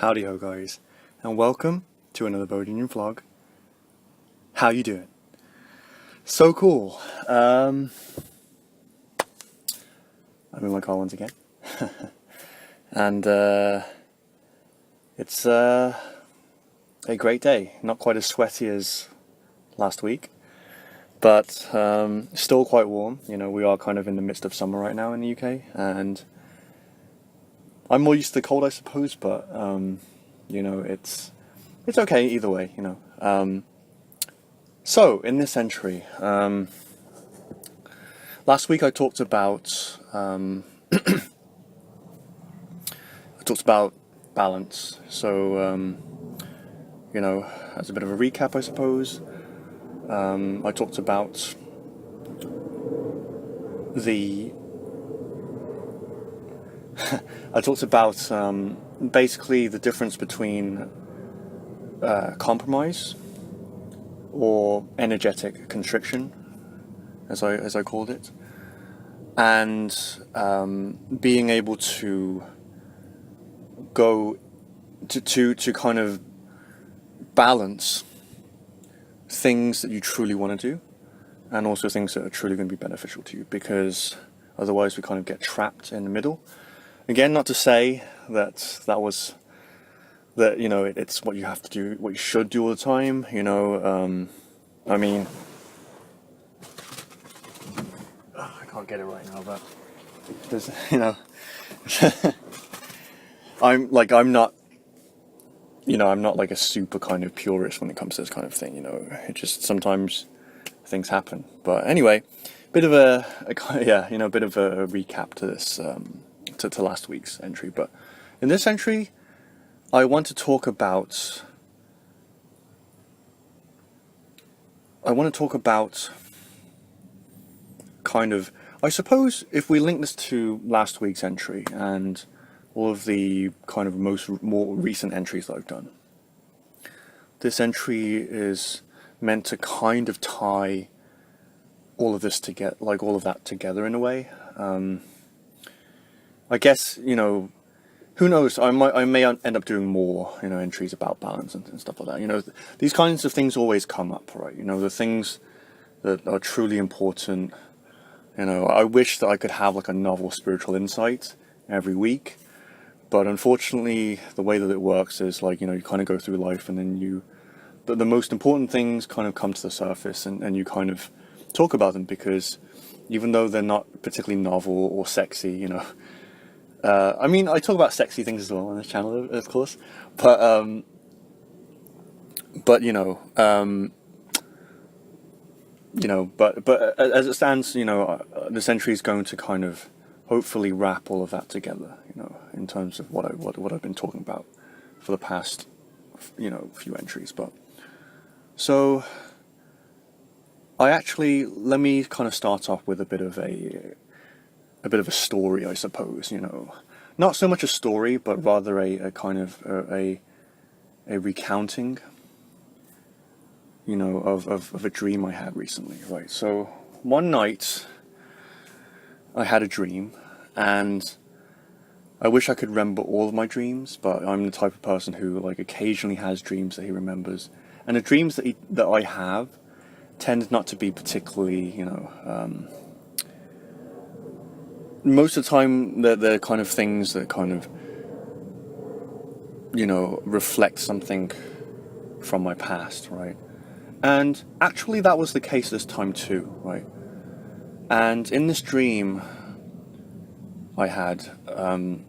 Howdy ho guys, and welcome to another Bodinian vlog. How you doing? So cool. I'm in my car once again. And it's a great day. Not quite as sweaty as last week, but still quite warm. You know, we are kind of in the midst of summer right now in the UK, and I'm more used to the cold, I suppose, but you know, it's okay either way, you know. So in this entry, last week I talked about balance. So you know, as a bit of a recap, I suppose, I talked about basically the difference between compromise or energetic constriction, as I called it, and being able to go to kind of balance things that you truly want to do, and also things that are truly going to be beneficial to you, because otherwise we kind of get trapped in the middle. Again, not to say that you know, it's what you have to do, what you should do all the time, you know. I mean, I can't get it right now, but there's, you know, I'm not like a super kind of purist when it comes to this kind of thing, you know. It just, sometimes things happen. But anyway, bit of a bit of a recap to this, to last week's entry. But in this entry, I want to talk about kind of, I suppose, if we link this to last week's entry and all of the kind of more recent entries that I've done. This entry is meant to kind of tie all of this together, like all of that together in a way. I guess, you know, who knows, I may end up doing more, you know, entries about balance and stuff like that. You know, these kinds of things always come up, right? You know, the things that are truly important. You know, I wish that I could have like a novel spiritual insight every week, but unfortunately the way that it works is, like, you know, you kind of go through life, and then the most important things kind of come to the surface, and you kind of talk about them, because even though they're not particularly novel or sexy, you know, I mean, I talk about sexy things as well on this channel, of course, but but as it stands, you know, this entry is going to kind of hopefully wrap all of that together, you know, in terms of what I've been talking about for the past, you know, few entries. But so let me kind of start off with a bit of a story, I suppose, you know. Not so much a story, but rather a kind of a recounting, you know, of a dream I had recently, right? So one night I had a dream, and I wish I could remember all of my dreams, but I'm the type of person who, like, occasionally has dreams that he remembers, and the dreams that I have tend not to be particularly, you know, most of the time they're kind of things that kind of, you know, reflect something from my past, right? And actually that was the case this time too, right? And in this dream I had, there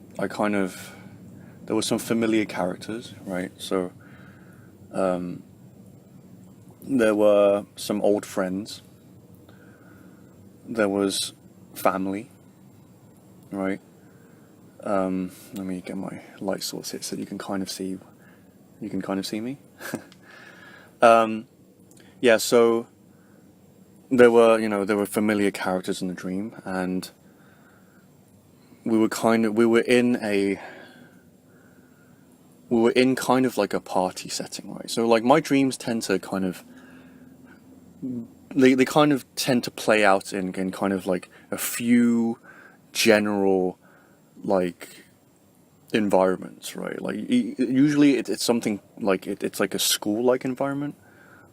were some familiar characters, right? So there were some old friends, there was family, right? Let me get my light source here so you can kind of see me. Yeah, so there were familiar characters in the dream, and we were in kind of like a party setting, right? So, like, my dreams tend to kind of, they kind of tend to play out in kind of like a few general, like, environments, right? Like usually it's something like it's like a school-like environment,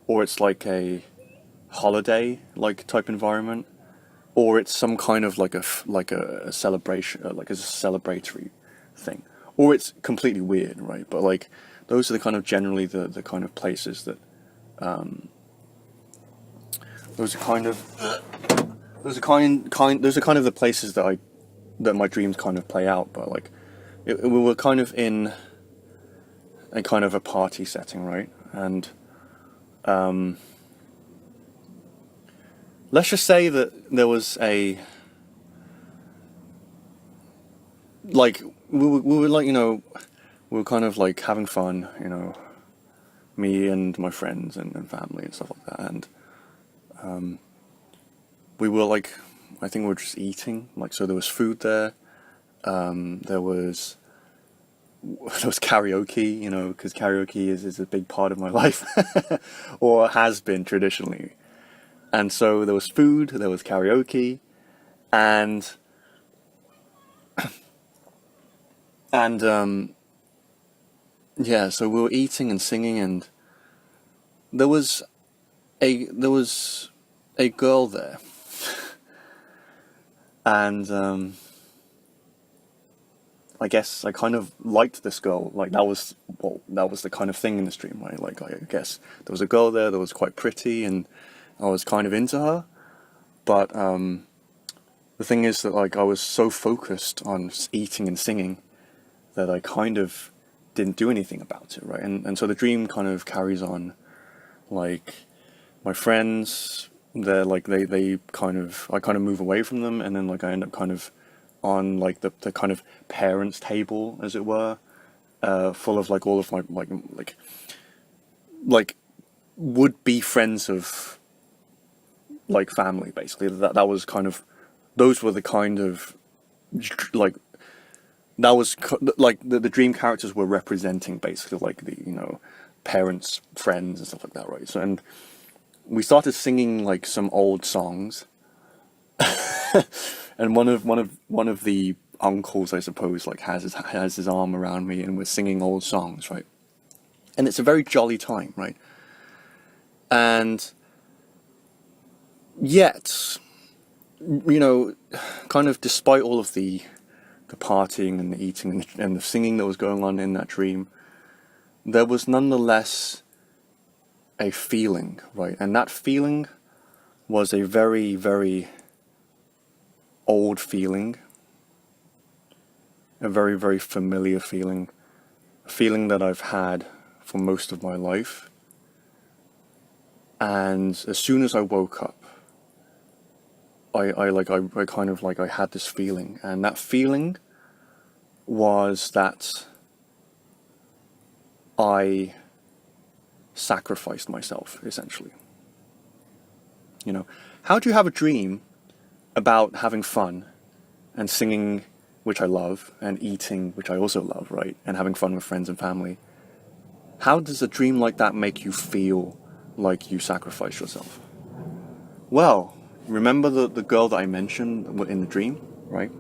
or it's like a holiday-like type environment, or it's some kind of like a celebration, like a celebratory thing, or it's completely weird, right? But like those are the kind of generally the kind of places that those are kind of those are kind of the places that my dreams kind of play out. But like we were kind of in a kind of a party setting, right? And let's just say that there was like we were like, we were kind of like having fun, me and my friends and family and stuff like that. And we were like, I think we were just eating, like, so there was food there. There was karaoke, because karaoke is a big part of my life, or has been traditionally. And so there was food, there was karaoke, and yeah, so we were eating and singing, and there was a girl there, and I guess I kind of liked this girl. Like that was the kind of thing in the stream, right? Like I guess there was a girl there that was quite pretty, and I was kind of into her. But the thing is that like I was so focused on eating and singing that I kind of didn't do anything about it, right? And so the dream kind of carries on. Like my friends, they're like I kind of move away from them, and then like I end up kind of on like the kind of parents' table, as it were, full of like all of my like would be friends of like family, basically. That was kind of, those were the kind of like, that was like the dream characters were representing basically like the parents, friends and stuff like that, right? So, and we started singing like some old songs. And one of the uncles, I suppose, like has his arm around me, and we're singing old songs, right? And it's a very jolly time, right? And yet, kind of despite all of the partying and the eating and the singing that was going on in that dream, there was nonetheless a feeling, right? And that feeling was a very, very old feeling, a very, very familiar feeling, a feeling that I've had for most of my life. And as soon as I woke up, I kind of like, I had this feeling, and that feeling was that I sacrificed myself, essentially. How do you have a dream about having fun and singing, which I love, and eating, which I also love, right? And having fun with friends and family. How does a dream like that make you feel like you sacrificed yourself? Well, remember the girl that I mentioned in the dream, right?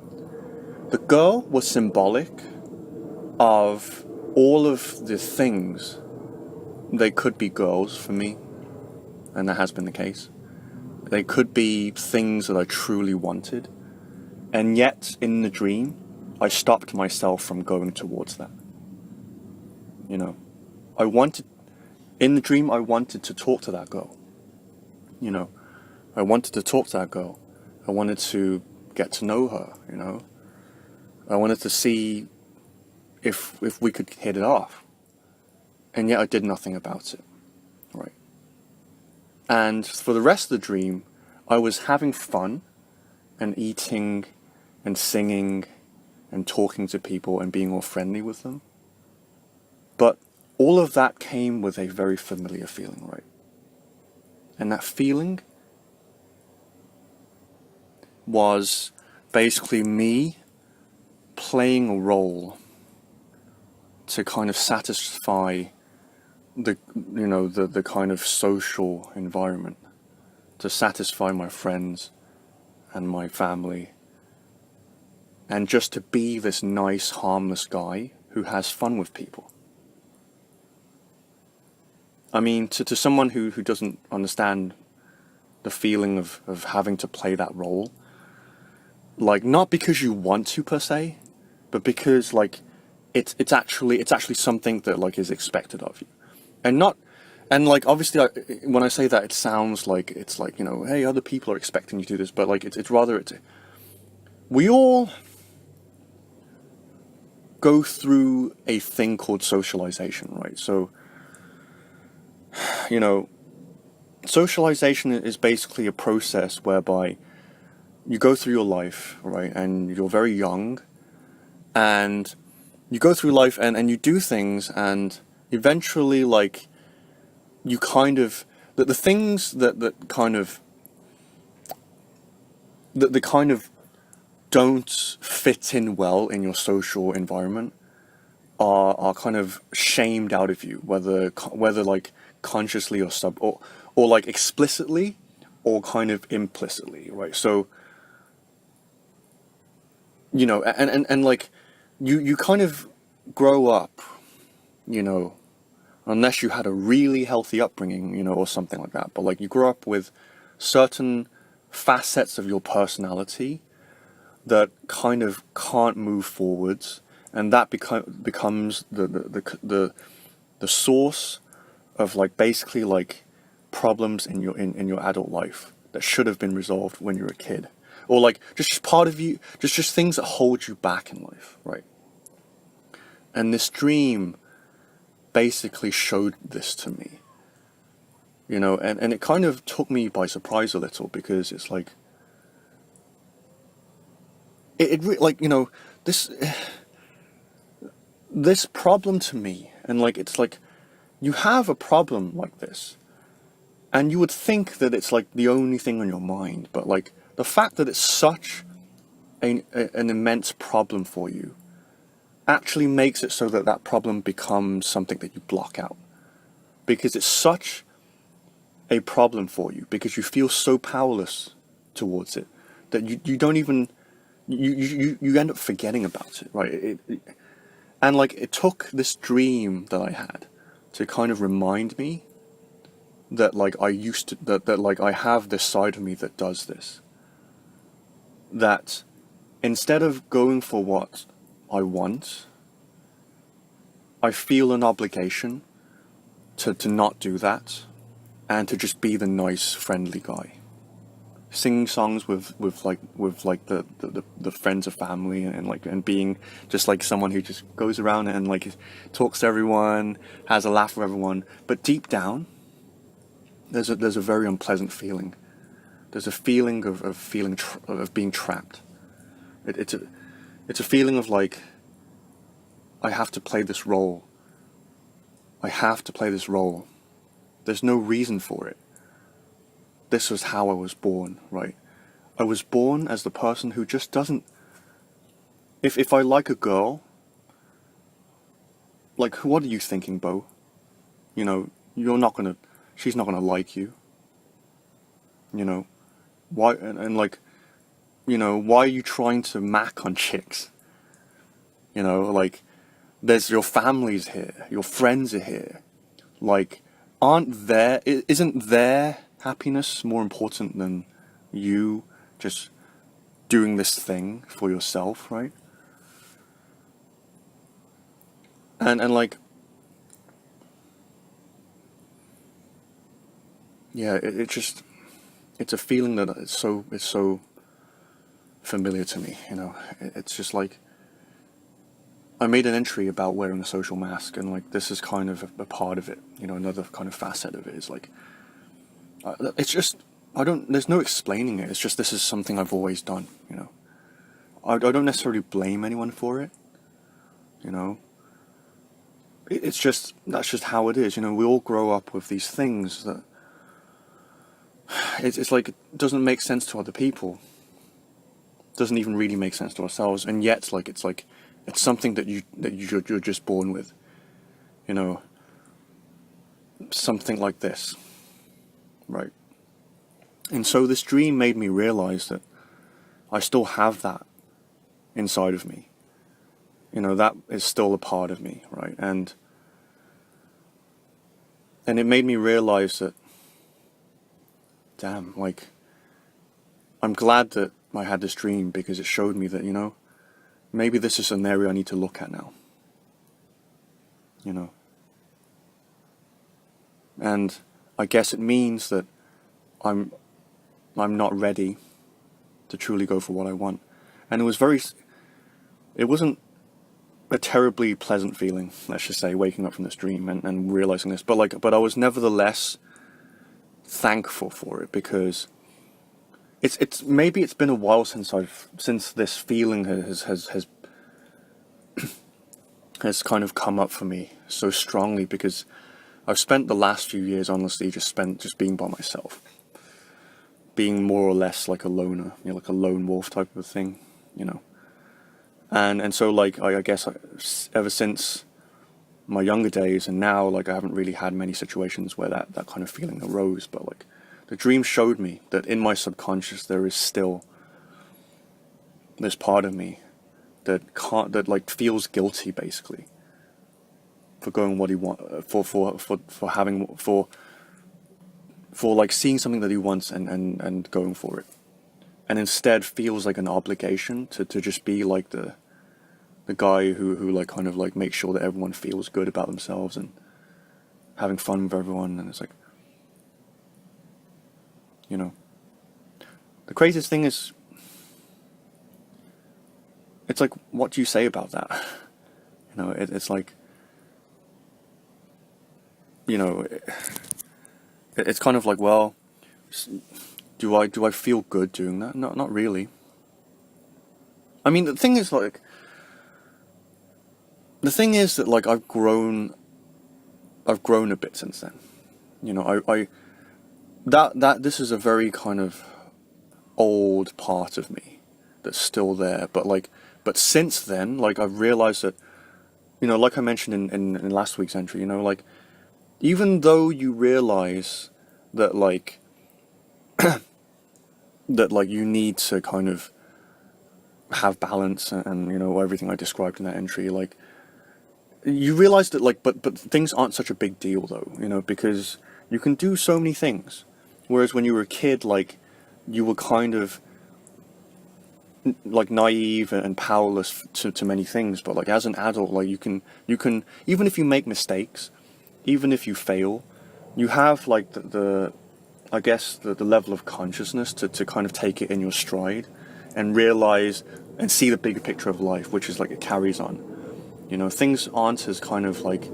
The girl was symbolic of all of the things. They could be girls for me, and that has been the case. They could be things that I truly wanted, and yet in the dream, I stopped myself from going towards that. I wanted, in the dream, I wanted to talk to that girl. I wanted to talk to that girl. I wanted to get to know her, I wanted to see if we could hit it off. And yet I did nothing about it, right? And for the rest of the dream, I was having fun and eating and singing and talking to people and being all friendly with them. But all of that came with a very familiar feeling, right? And that feeling was basically me playing a role to kind of satisfy the kind of social environment, to satisfy my friends and my family and just to be this nice, harmless guy who has fun with people. I mean, to someone who doesn't understand the feeling of having to play that role, like, not because you want to per se, but because, like, it's actually something that, like, is expected of you. And like, obviously, when I say that, it sounds like it's like, you know, hey, other people are expecting you to do this, but like, it's rather, we all go through a thing called socialization, right? So, you know, socialization is basically a process whereby you go through your life, right? And you're very young, and you go through life and you do things, and eventually, like, you kind of, the things that kind of, that kind of don't fit in well in your social environment are kind of shamed out of you, whether like consciously or like explicitly or kind of implicitly, right? So, you know, and like, you kind of grow up, you know, unless you had a really healthy upbringing, you know, or something like that, but like, you grow up with certain facets of your personality that kind of can't move forwards, and that becomes the source of, like, basically, like, problems in your adult life that should have been resolved when you were a kid, or like, just part of you, just things that hold you back in life, right? And this dream basically showed this to me, you know, and it kind of took me by surprise a little, because it's like, like, you know, this problem to me, and like, it's like, you have a problem like this, and you would think that it's like the only thing on your mind, but like, the fact that it's such an immense problem for you actually makes it so that that problem becomes something that you block out, because it's such a problem for you, because you feel so powerless towards it that you don't even, you end up forgetting about it, right? And like, it took this dream that I had to kind of remind me that, like, that like, I have this side of me that does this, that instead of going for what I want, I feel an obligation to not do that, and to just be the nice, friendly guy, singing songs with the friends of family, and like, and being just like someone who just goes around and like talks to everyone, has a laugh with everyone. But deep down, there's a very unpleasant feeling. There's a feeling of being trapped. It's a feeling of, like, I have to play this role. I have to play this role. There's no reason for it. This was how I was born, right? I was born as the person who just doesn't... If I like a girl, like, what are you thinking, Bo? You know, she's not gonna like you. You know, why, and like, you know, why are you trying to mac on chicks? You know, like, there's your family's here, your friends are here. Like, isn't their happiness more important than you just doing this thing for yourself, right? And like, yeah, it's a feeling that it's so familiar to me, you know. It's just like, I made an entry about wearing a social mask, and like, this is kind of a part of it, you know. Another kind of facet of it is like, it's just, there's no explaining it. It's just, this is something I've always done, you know. I don't necessarily blame anyone for it, you know. It's just, that's just how it is, you know. We all grow up with these things that it's like, it doesn't make sense to other people, doesn't even really make sense to ourselves, and yet, like, it's something that you're just born with, you know. Something like this, right? And so this dream made me realize that I still have that inside of me. You know, that is still a part of me, right? And it made me realize that, damn, like, I'm glad that I had this dream, because it showed me that, you know, maybe this is an area I need to look at now. You know. And I guess it means that I'm not ready to truly go for what I want. And it wasn't a terribly pleasant feeling, let's just say, waking up from this dream and realizing this. But I was nevertheless thankful for it, because it's maybe it's been a while since this feeling has kind of come up for me so strongly, because I've spent the last few years, honestly, just being by myself, being more or less like a loner, you know, like a lone wolf type of thing, you know. And so, like, I guess ever since my younger days and now, like, I haven't really had many situations where that kind of feeling arose. But, like, the dream showed me that in my subconscious there is still this part of me that like feels guilty, basically, for going what he want, for like seeing something that he wants and going for it, and instead feels like an obligation to just be like the guy who like kind of like makes sure that everyone feels good about themselves and having fun with everyone. And it's like, you know, the craziest thing is, it's like, what do you say about that? You know, it's like, you know, it's kind of like, well, do I feel good doing that? No, not really. I mean, the thing is that, like, I've grown a bit since then. You know, this is a very kind of old part of me that's still there. But since then, like, I've realized that, you know, like I mentioned in last week's entry, you know, like, even though you realize that, like, that, like, you need to kind of have balance and you know, everything I described in that entry, like, you realize that, like, but things aren't such a big deal, though, you know, because you can do so many things. Whereas when you were a kid, like, you were kind of like naive and powerless to many things. But, like, as an adult, like, you can even if you make mistakes, even if you fail, you have, like, I guess the level of consciousness to kind of take it in your stride and realize and see the bigger picture of life, which is, like, it carries on. You know, things aren't as kind of like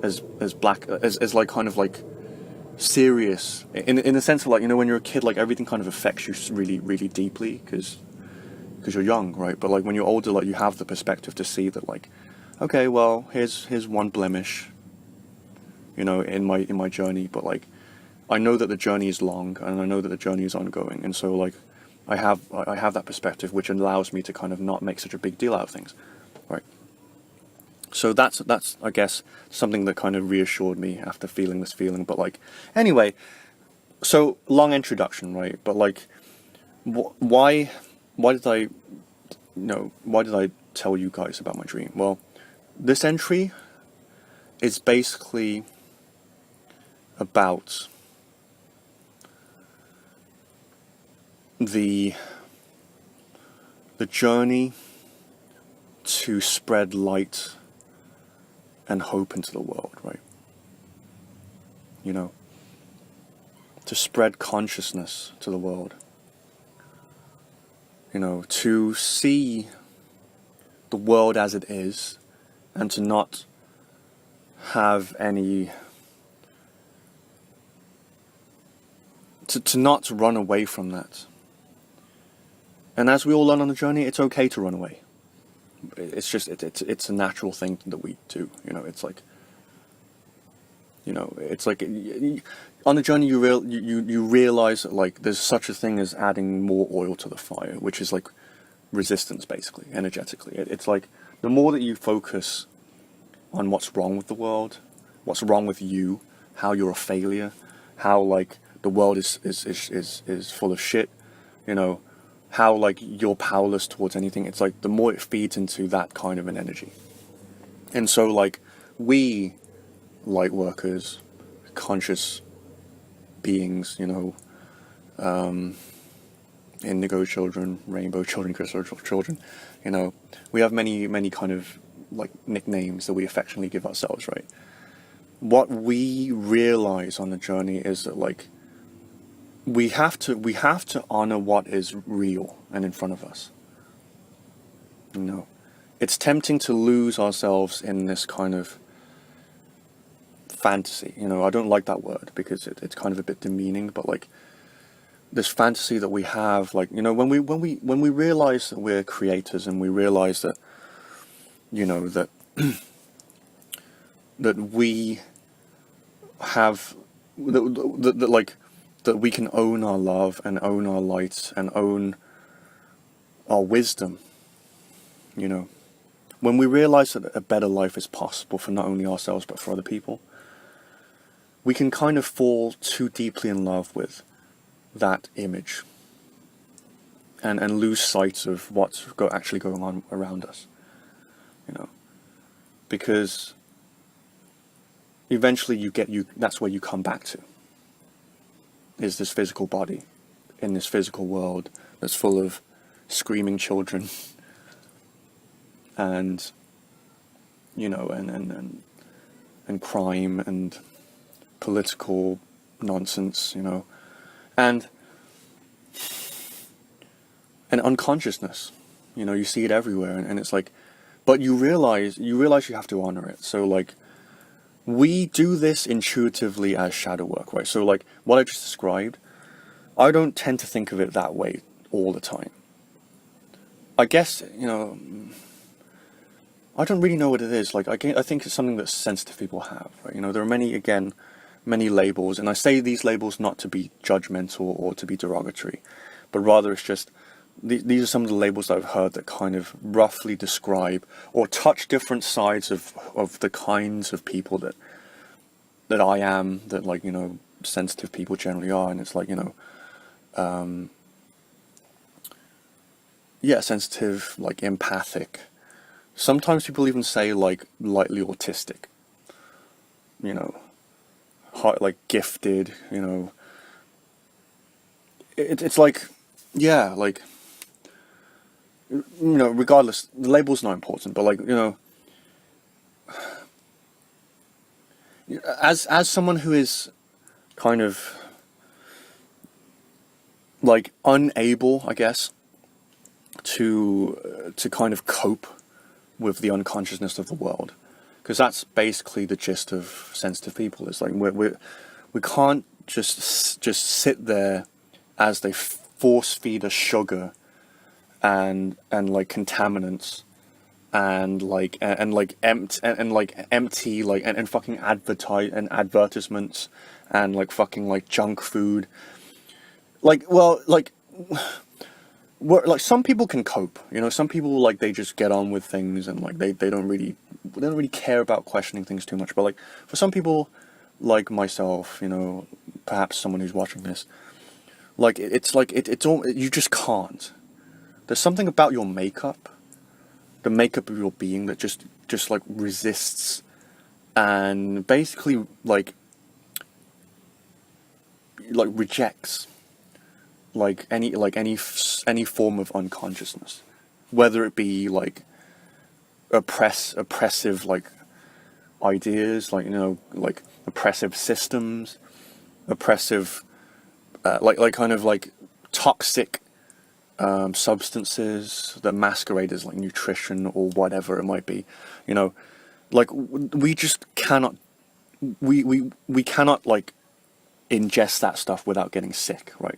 as black as like kind of like serious in the sense of, like, you know, when you're a kid, like, everything kind of affects you really, really deeply because you're young, right? But, like, when you're older, like, you have the perspective to see that, like, okay, well, here's one blemish, you know, in my journey, but, like, I know that the journey is long and I know that the journey is ongoing, and so, like, I have that perspective, which allows me to kind of not make such a big deal out of things, right? So that's I guess something that kind of reassured me after feeling this feeling. But, like, anyway, so long introduction, right? But, like, why did I tell you guys about my dream? Well, this entry is basically about the journey to spread light and hope into the world, right? You know, to spread consciousness to the world. You know, to see the world as it is and to not have any... to not run away from that. And as we all learn on the journey, it's okay to run away. It's just, it's a natural thing that we do, you know. It's like, you know, it's like on the journey you realize that, like, there's such a thing as adding more oil to the fire, which is like resistance, basically, energetically. It's like the more that you focus on what's wrong with the world, what's wrong with you, how you're a failure, how, like, the world is full of shit, you know, how like you're powerless towards anything, it's like the more it feeds into that kind of an energy. And so like we, light workers, conscious beings, you know, indigo children, rainbow children, crystal children, you know, we have many kind of like nicknames that we affectionately give ourselves, right? What we realize on the journey is that like we have to honor what is real and in front of us. You know, it's tempting to lose ourselves in this kind of fantasy. You know, I don't like that word because it's kind of a bit demeaning, but like this fantasy that we have, like, you know, when we realize that we're creators, and we realize that, you know, that that we have that like that we can own our love and own our light and own our wisdom, you know, when we realize that a better life is possible for not only ourselves but for other people, we can kind of fall too deeply in love with that image and lose sight of what's actually going on around us, you know, because eventually that's where you come back to, is this physical body in this physical world that's full of screaming children and, you know, and crime and political nonsense, you know, and unconsciousness. You know, you see it everywhere, and it's like, but you realize you have to honor it. So like, we do this intuitively as shadow work, right? So like what I just described, I don't tend to think of it that way all the time. I guess, you know, I don't really know what it is. Like, I think it's something that sensitive people have, right? You know, there are many labels, and I say these labels not to be judgmental or to be derogatory, but rather it's just, these are some of the labels that I've heard that kind of roughly describe or touch different sides of the kinds of people that I am, that, like, you know, sensitive people generally are. And it's like, you know, yeah, sensitive, like empathic. Sometimes people even say like lightly autistic, you know, like gifted, you know. It's like, yeah, like, you know, regardless, the label's not important, but like, you know, as someone who is kind of like unable, I guess, to kind of cope with the unconsciousness of the world, because that's basically the gist of sensitive people. It's like we can't just sit there as they force feed us sugar and like contaminants and like empty like and fucking advertisements and like fucking like junk food. Like, well, like, like some people can cope, you know. Some people, like, they just get on with things, and like they don't really care about questioning things too much. But like for some people, like myself, you know, perhaps someone who's watching this, like it's like it's all, you just can't. There's something about your makeup, the makeup of your being, that just like resists and basically like rejects any form of unconsciousness, whether it be like oppressive like ideas, like, you know, like oppressive systems, oppressive like kind of like toxic substances that masquerade as like nutrition or whatever it might be, you know. Like, we just cannot, we cannot like ingest that stuff without getting sick, right?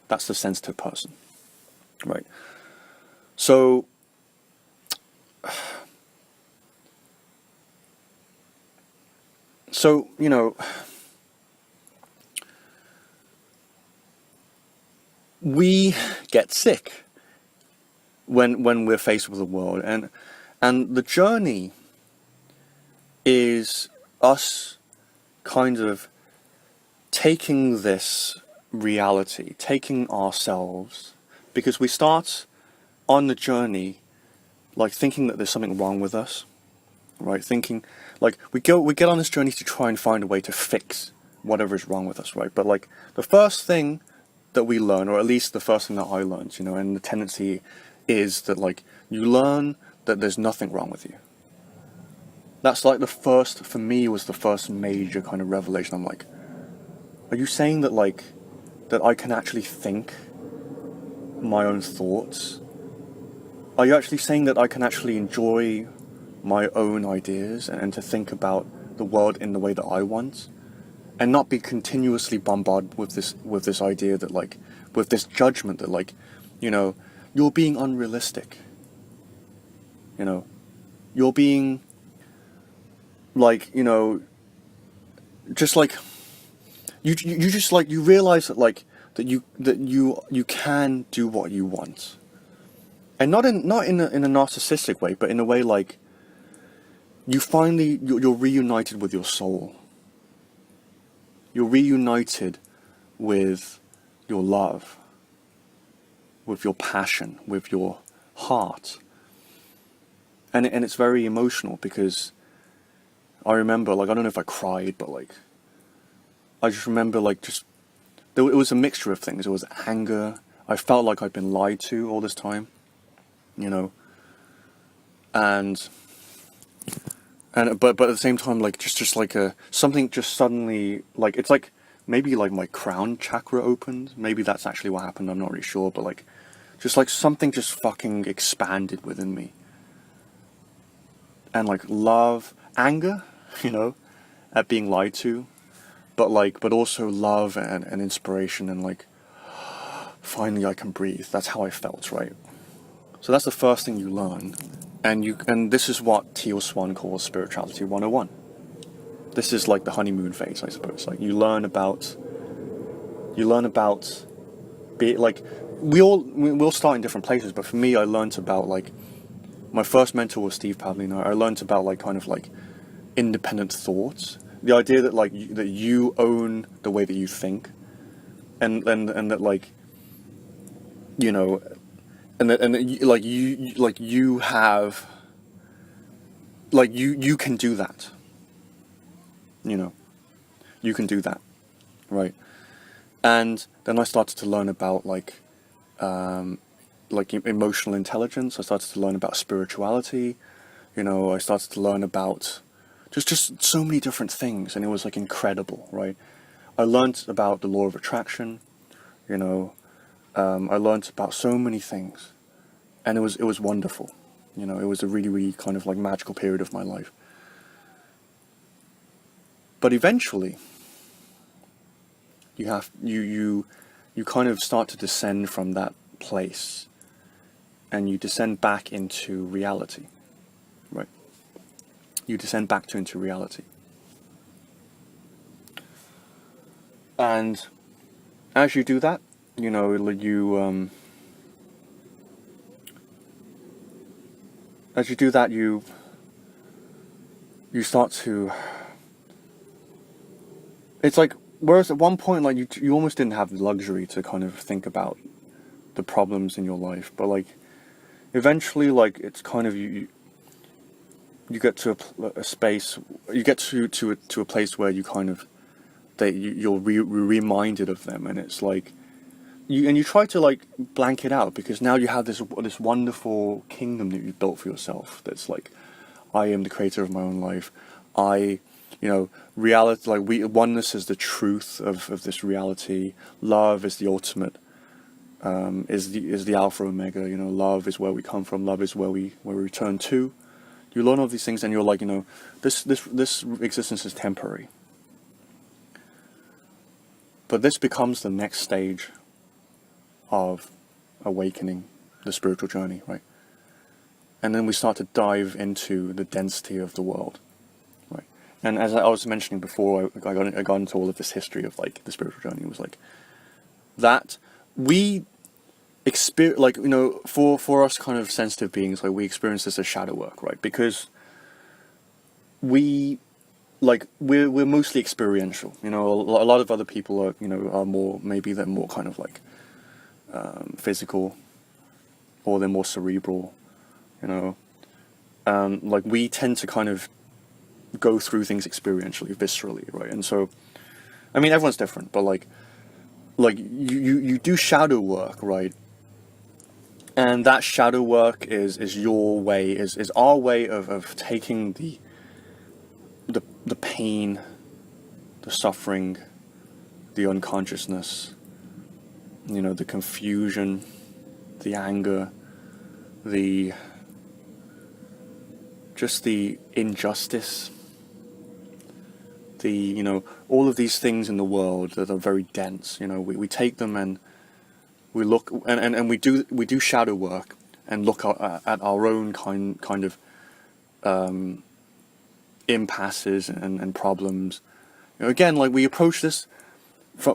That's the sensitive person, right? So you know, we get sick when we're faced with the world, and the journey is us kind of taking this reality, taking ourselves, Because we start on the journey like thinking that there's something wrong with us, right? Thinking like we get on this journey to try and find a way to fix whatever is wrong with us, right? But like the first thing that we learn, or at least the first thing that I learned, you know, and the tendency is that like you learn that there's nothing wrong with you. That's like the first, for me, was the first major kind of revelation. I'm like, are you saying that like that I can actually think my own thoughts? Are you actually saying that I can actually enjoy my own ideas and to think about the world in the way that I want, and not be continuously bombarded with this idea that like, with this judgment that like, you know, you're being unrealistic. You know, you're being like, you know, just like you just like you realize that like that you can do what you want. And not in a narcissistic way, but in a way like you're reunited with your soul. You're reunited with your love, with your passion, with your heart. And it's very emotional because I remember, like, I don't know if I cried, but like I just remember like it was a mixture of things. It was anger. I felt like I'd been lied to all this time, you know, but at the same time, like just like something just suddenly, like, it's like maybe like my crown chakra opened. Maybe that's actually what happened. I'm not really sure, but like just like something just fucking expanded within me, and like love, anger, you know, at being lied to, but also love and inspiration, and like finally I can breathe. That's how I felt, right? So that's the first thing you learn. And this is what Teal Swan calls spirituality 101. This is like the honeymoon phase, I suppose. Like you learn about like we'll start in different places, but for me I learned about like my first mentor was Steve Pavlina. I learned about like kind of like independent thoughts. The idea that like that you own the way that you think, and that like, you know, like you have, like you can do that, you know, you can do that, right? And then I started to learn about like emotional intelligence. I started to learn about spirituality, you know. I started to learn about just so many different things, and it was like incredible, right? I learned about the law of attraction, you know. I learned about so many things, and it was wonderful, you know. It was a really kind of like magical period of my life. But eventually, you kind of start to descend from that place, and you descend back into reality, right? You descend back into reality, and as you do that, you know, as you do that, you start to. It's like, whereas at one point, like you almost didn't have the luxury to kind of think about the problems in your life, but like eventually, like it's kind of you get to a space, you get to a place where you kind of you're reminded of them, and it's like you try to like blank it out, because now you have this wonderful kingdom that you've built for yourself. That's like, I am the creator of my own life. You know, reality, like oneness is the truth of this reality. Love is the ultimate, is the alpha omega. You know, love is where we come from. Love is where we return to. You learn all these things, and you're like, you know, this existence is temporary. But this becomes the next stage of awakening, the spiritual journey, right? And then we start to dive into the density of the world, right? And as I was mentioning before, I got into all of this history of like the spiritual journey. It was like that we experience, like, you know, for us kind of sensitive beings, like we experience this as shadow work, right? Because we're mostly experiential. You know, a lot of other people are, you know, are more, maybe they're more kind of like physical, or they're more cerebral, you know. Like we tend to kind of go through things experientially, viscerally, right? And so, I mean, everyone's different, but like you do shadow work, right? And that shadow work is your way, is our way of taking the pain, the suffering, the unconsciousness, you know, the confusion, the anger, the just the injustice, the, you know, all of these things in the world that are very dense. You know, we take them and we look and we do shadow work and look at our own kind of impasses and problems. You know, again, like we approach this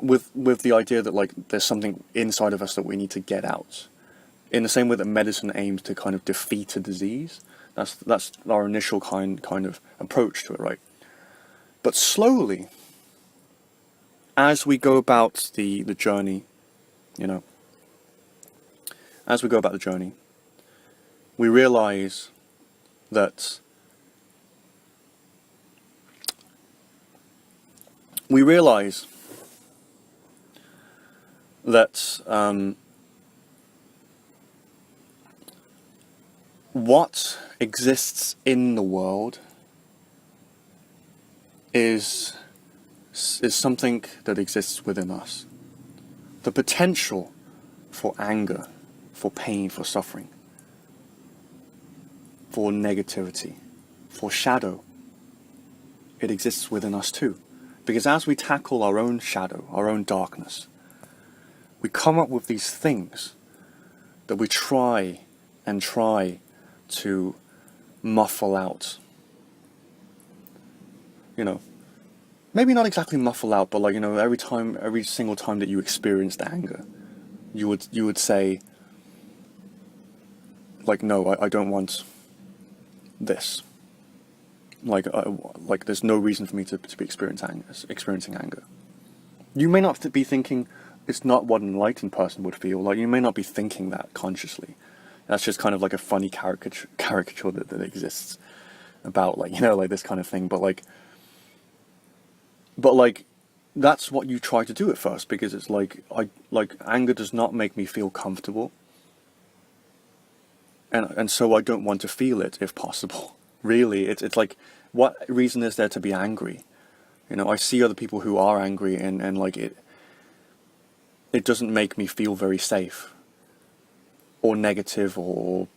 with the idea that like there's something inside of us that we need to get out. In the same way that medicine aims to kind of defeat a disease, that's our initial kind of approach to it, right? But slowly, as we go about the journey, you know, as we go about the journey, we realize that what exists in the world is something that exists within us. The potential for anger, for pain, for suffering, for negativity, for shadow, it exists within us too. Because as we tackle our own shadow, our own darkness, we come up with these things that we try to muffle out. You know, maybe not exactly muffle out, but like, you know, every single time that you experienced anger, you would say, like, no, I don't want this. Like there's no reason for me to be experiencing anger. You may not be thinking it's not what an enlightened person would feel. Like, you may not be thinking that consciously. That's just kind of like a funny caricature that exists about, like, you know, like this kind of thing. But like that's what you try to do at first, because it's like anger does not make me feel comfortable, and so I don't want to feel it if possible. Really, it's like, what reason is there to be angry? You know, I see other people who are angry, and like it doesn't make me feel very safe, or negative, or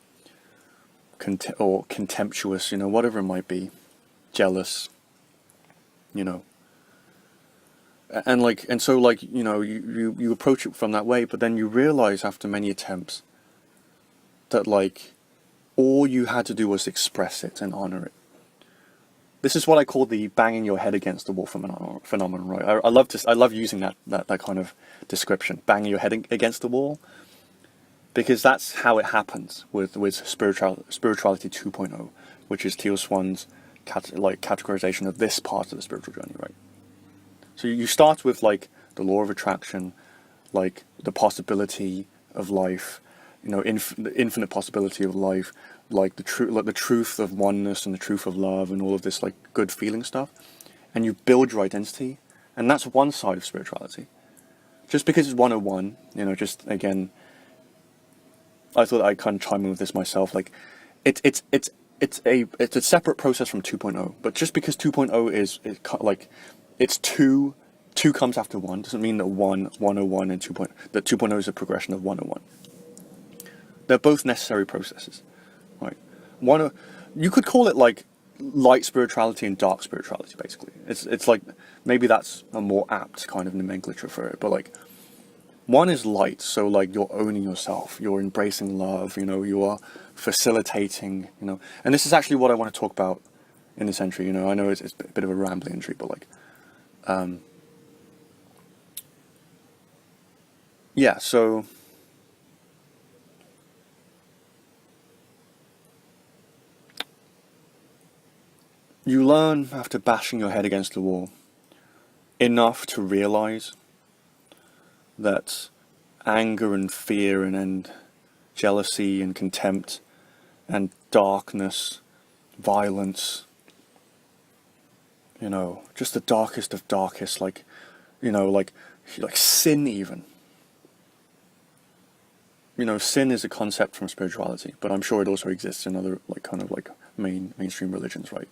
contemptuous, you know, whatever it might be, jealous, you know. And so like, you know, you approach it from that way, but then you realize after many attempts that like all you had to do was express it and honor it. This is what I call the banging your head against the wall phenomenon, right? I love using that kind of description, banging your head against the wall, because that's how it happens with spirituality 2.0, which is Teal Swan's categorization of this part of the spiritual journey, right? So you start with like the law of attraction, like the possibility of life, you know, the infinite possibility of life, like the truth of oneness and the truth of love and all of this like good feeling stuff, and you build your identity, and that's one side of spirituality. Just because it's 101, you know, just again, I thought I'd kind of chime in with this myself. Like, it's a separate process from 2.0, but just because 2.0 is like, it's two comes after one, doesn't mean that 101 and 2.0, that 2.0 is a progression of 101. They're both necessary processes, right? You could call it like light spirituality and dark spirituality, basically. It's like, maybe that's a more apt kind of nomenclature for it, but like, one is light, so like you're owning yourself, you're embracing love, you know, you are facilitating, you know, and this is actually what I want to talk about in this entry. You know, I know it's a bit of a rambling entry, but like, yeah, so you learn after bashing your head against the wall enough to realize that anger and fear and jealousy and contempt and darkness, violence, you know, just the darkest of darkest, like, you know, like sin even. You know, sin is a concept from spirituality, but I'm sure it also exists in other, like, kind of like mainstream religions, right?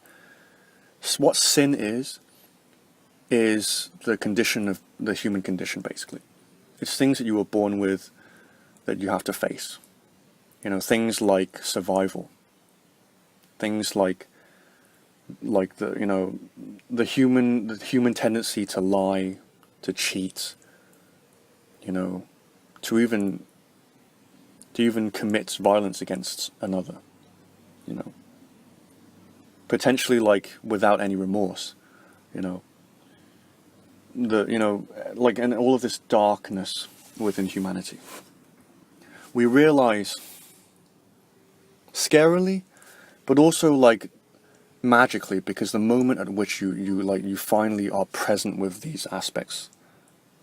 So what sin is the condition of the human condition, basically. It's things that you were born with that you have to face. You know, things like survival. Things like the, you know, the human tendency to lie, to cheat, you know, to even commit violence against another, you know, potentially like without any remorse, you know, like, and all of this darkness within humanity. We realize scarily, but also like magically, because the moment at which you finally are present with these aspects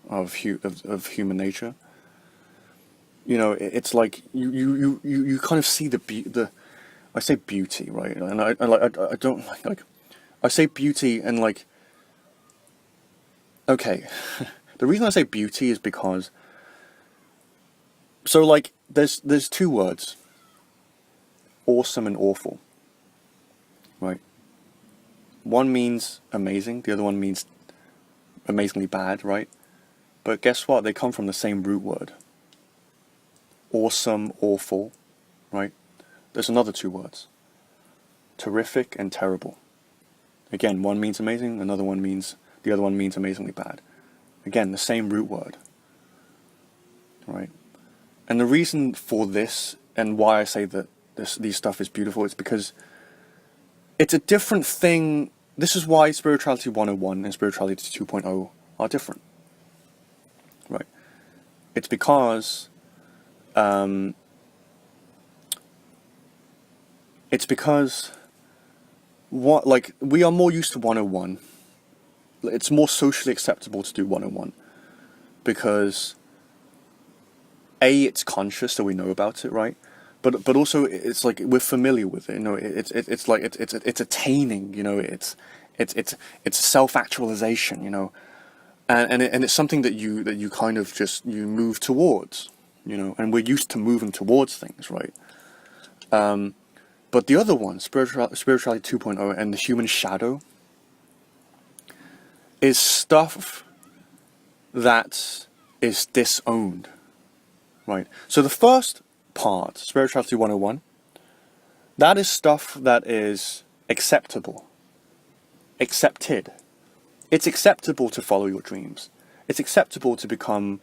of human nature, you know, it's like you kind of see the I say beauty, right? And I don't like I say beauty and like, okay, the reason I say beauty is because, so like there's two words, awesome and awful, right? One means amazing, the other one means amazingly bad, right? But guess what? They come from the same root word. Awesome, awful, right? There's another two words. Terrific and terrible. Again, one means amazing, the other one means amazingly bad. Again, the same root word, right? And the reason for this, and why I say that these stuff is beautiful, is because it's a different thing. This is why Spirituality 101 and Spirituality 2.0 are different, right? It's because what, like, we are more used to 101. It's more socially acceptable to do 101 because it's conscious, so we know about it, right? But also it's like we're familiar with it, you know. It's like it's attaining, you know. It's self-actualization, you know, and it's something that you kind of just you move towards, you know. And we're used to moving towards things, right? But the other one, spirituality 2.0 and the human shadow, is stuff that is disowned, right? So the first part, Spirituality 101, that is stuff that is acceptable, accepted. It's acceptable to follow your dreams. It's acceptable to become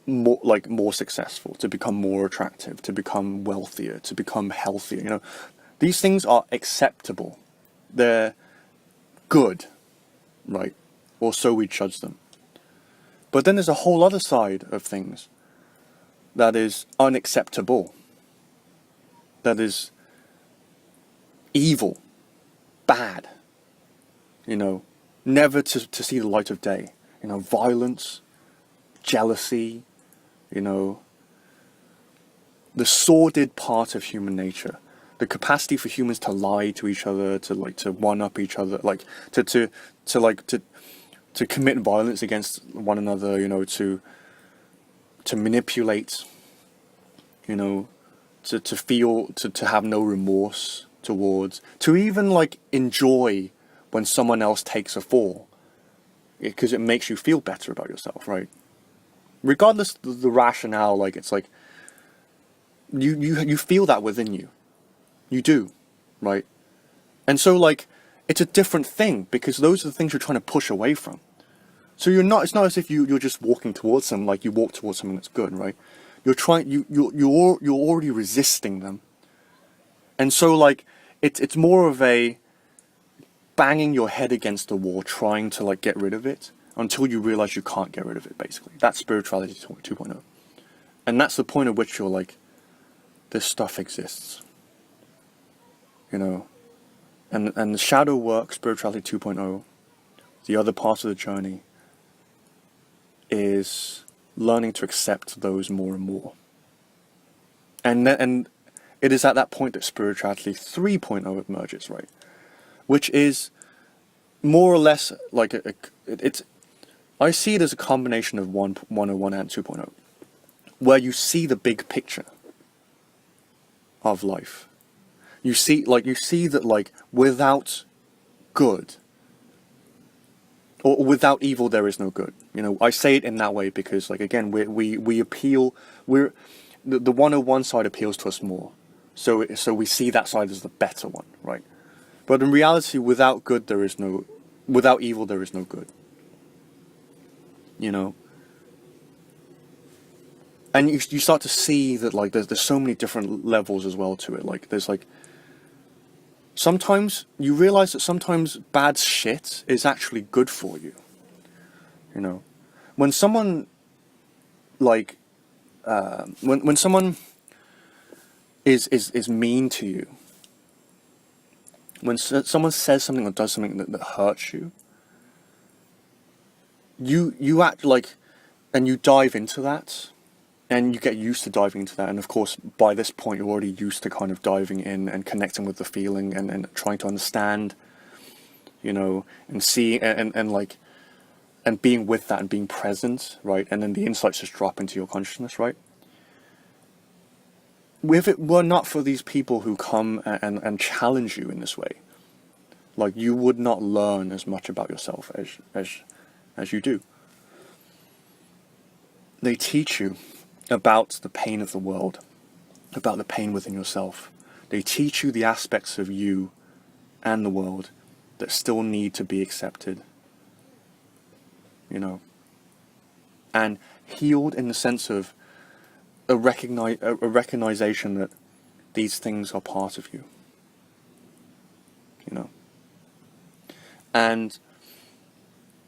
more successful, to become more attractive, to become wealthier, to become healthier. You know, these things are acceptable. They're good, right? Or so we judge them. But then there's a whole other side of things that is unacceptable, that is evil, bad, you know, never to see the light of day. You know, violence, jealousy, you know, the sordid part of human nature, the capacity for humans to lie to each other, to one-up each other, like to commit violence against one another, you know, to manipulate, you know, to feel, to have no remorse towards, to even like enjoy when someone else takes a fall, because it makes you feel better about yourself, right? Regardless of the rationale, like, it's like you feel that within you. You do, right? And so, like, it's a different thing, because those are the things you're trying to push away from. So it's not as if you're just walking towards them, like you walk towards something that's good, right? You're already resisting them. And so, like, it's more of a banging your head against the wall, trying to like get rid of it until you realize you can't get rid of it, basically. That's Spirituality 2.0. And that's the point at which you're like, this stuff exists, you know. And the shadow work, Spirituality 2.0, the other part of the journey, is learning to accept those more and more. And it is at that point that spirituality 3.0 emerges, right? Which is more or less like it's, I see it as a combination of 1.01 and 2.0, where you see the big picture of life. You see that, like, without good, or without evil, there is no good. You know, I say it in that way because, like, again, we appeal, the 101 side appeals to us more. So we see that side as the better one, right? But in reality, without evil, there is no good. You know? And you start to see that, like, there's so many different levels as well to it. Like, there's, like, sometimes you realize that sometimes bad shit is actually good for you. You know? When someone, like, when someone is mean to you, when someone says something or does something that hurts you, you act like, and you dive into that, and you get used to diving into that, and of course by this point you're already used to kind of diving in and connecting with the feeling and trying to understand, you know, and seeing and like, and being with that and being present, right? And then the insights just drop into your consciousness, right? If it were not for these people who come and challenge you in this way, like, you would not learn as much about yourself as you do. They teach you about the pain of the world, about the pain within yourself. They teach you the aspects of you and the world that still need to be accepted, you know, and healed in the sense of a recognition that these things are part of you, you know. And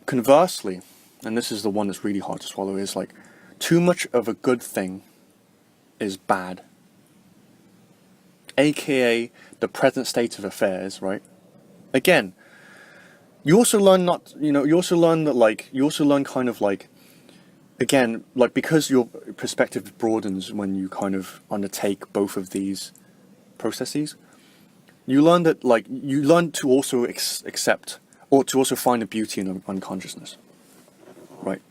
conversely, and this is the one that's really hard to swallow, is like, too much of a good thing is bad, aka the present state of affairs, right? Again, you also learn kind of like, again, like, because your perspective broadens when you kind of undertake both of these processes, you learn that, like, you learn to also accept, or to also find a beauty in unconsciousness, right?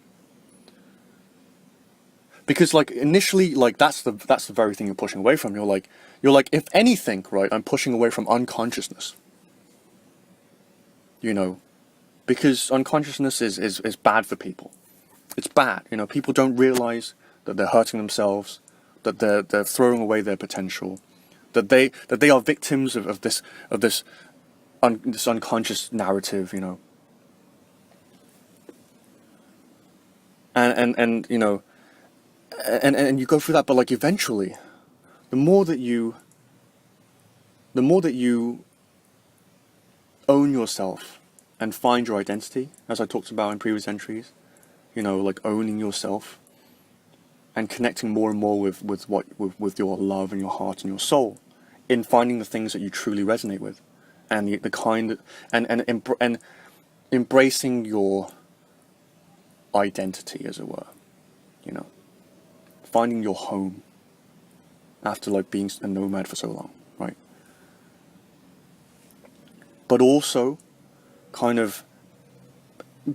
Because, like, initially, like, that's the very thing you're pushing away from. You're like, if anything, right, I'm pushing away from unconsciousness, you know, because unconsciousness is bad for people. It's bad, you know. People don't realize that they're hurting themselves, that they're throwing away their potential, that they are victims of this unconscious narrative, you know. And you know, and you go through that, but, like, eventually, the more that you own yourself and find your identity, as I talked about in previous entries, you know, like, owning yourself and connecting more and more with your love and your heart and your soul, in finding the things that you truly resonate with, and the kind, and embracing your identity, as it were, you know, finding your home after, like, being a nomad for so long, right? But also kind of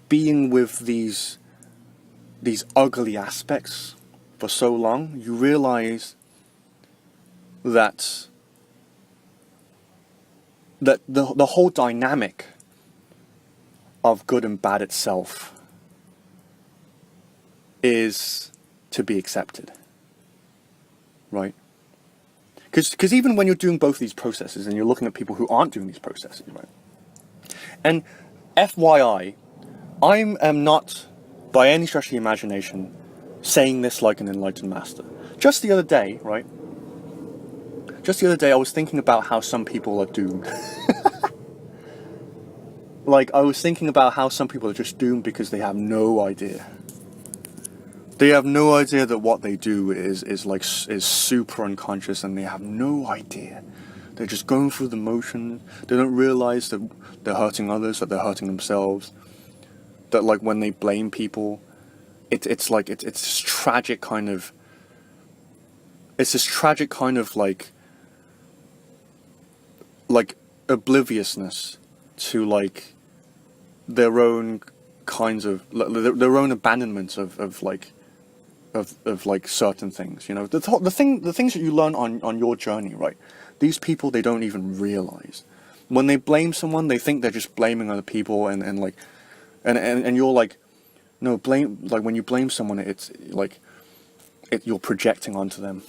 being with these ugly aspects for so long, you realize that the whole dynamic of good and bad itself is to be accepted, right? Because even when you're doing both these processes and you're looking at people who aren't doing these processes, right? And FYI, I am not, by any stretch of the imagination, saying this like an enlightened master. Just the other day, right? Just the other day, I was thinking about how some people are doomed. Like, I was thinking about how some people are just doomed because they have no idea. They have no idea that what they do is super unconscious, and they have no idea. They're just going through the motions. They don't realize that they're hurting others, that they're hurting themselves. That, like, when they blame people, it's like it's this tragic kind of, it's this tragic kind of like obliviousness to like their own kinds of their own abandonment of like certain things, you know, the things that you learn on your journey, right? These people, they don't even realize when they blame someone, they think they're just blaming other people, and like and you're like, no, blame, like when you blame someone, it's like you're projecting onto them.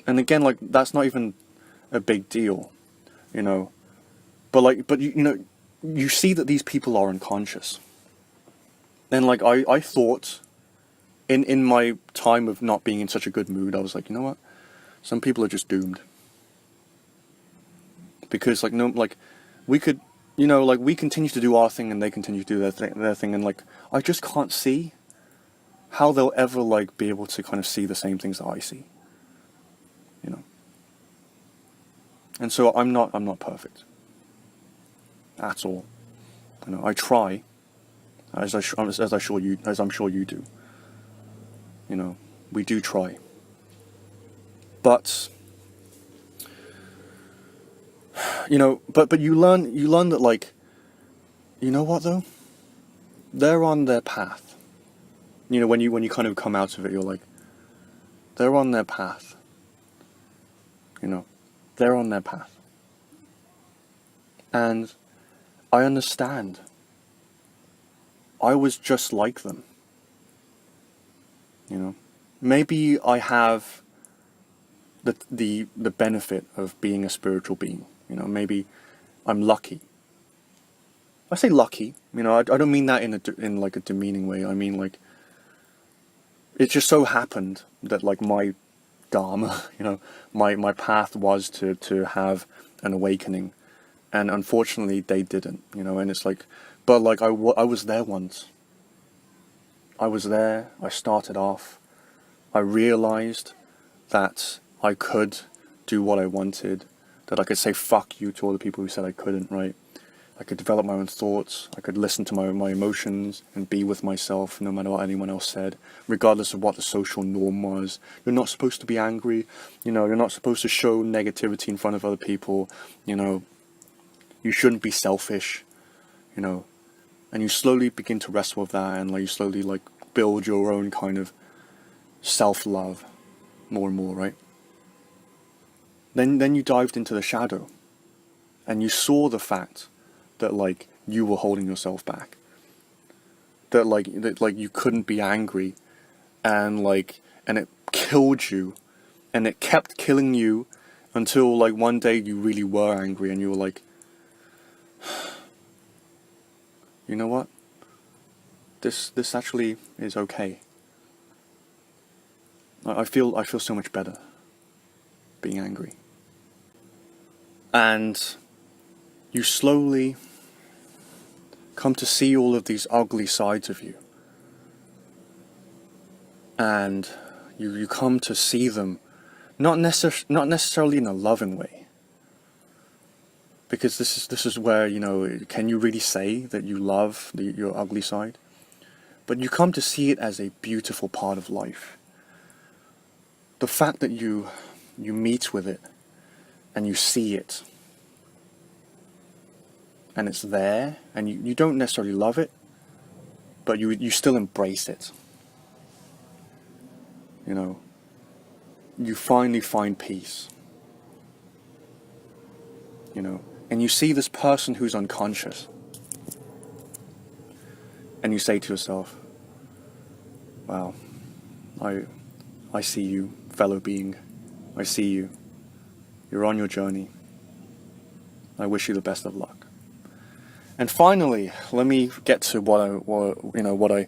And again, like that's not even a big deal, you know, but you know, you see that these people are unconscious. And like I thought in my time of not being in such a good mood, I was like, you know what? Some people are just doomed. Because like no, like we could, you know, like we continue to do our thing and they continue to do their thing, and like I just can't see how they'll ever like be able to kind of see the same things that I see, you know. And so I'm not perfect at all. You know, I try, as I'm sure you do. You know, we do try. But you know, but you learn that, like, you know what though? They're on their path. You know, when you kind of come out of it, you're like, they're on their path. You know, they're on their path. And I understand. I was just like them. You know, maybe I have the benefit of being a spiritual being. You know, maybe I'm lucky. I say lucky, you know, I don't mean that in like a demeaning way. I mean, like, it just so happened that like my dharma, you know, my path was to have an awakening, and unfortunately they didn't, you know. And it's like, but like I was there once. I was there. I started off. I realized that I could do what I wanted, that I could say fuck you to all the people who said I couldn't, right? I could develop my own thoughts, I could listen to my emotions and be with myself no matter what anyone else said, regardless of what the social norm was. You're not supposed to be angry, you know, you're not supposed to show negativity in front of other people, you know, you shouldn't be selfish, you know, and you slowly begin to wrestle with that, and like you slowly like build your own kind of self-love more and more, right? Then you dived into the shadow, and you saw the fact that like you were holding yourself back, that like you couldn't be angry, and it killed you, and it kept killing you until like one day you really were angry, and you were like, you know what, this actually is okay. I feel so much better being angry. And you slowly come to see all of these ugly sides of you. And you come to see them not necessarily in a loving way. Because this is where, you know, can you really say that you love your ugly side? But you come to see it as a beautiful part of life. The fact that you meet with it and you see it, and it's there, and you don't necessarily love it, but you still embrace it. You know, you finally find peace. You know, and you see this person who's unconscious, and you say to yourself, wow, I see you, fellow being. I see you. You're on your journey. I wish you the best of luck. And finally, let me get to what I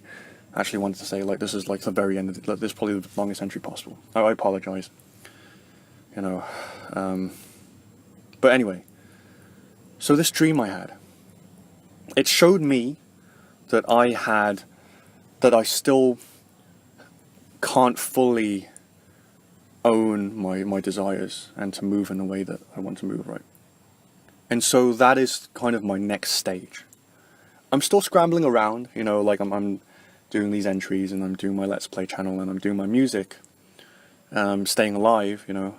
actually wanted to say. Like, this is like the very end of it. This is probably the longest entry possible. I apologize. You know, but anyway. So this dream I had, it showed me that I still can't fully own my desires and to move in the way that I want to move, right? And so that is kind of my next stage. I'm still scrambling around, you know, like I'm doing these entries, and I'm doing my Let's Play channel, and I'm doing my music, and I'm staying alive, you know.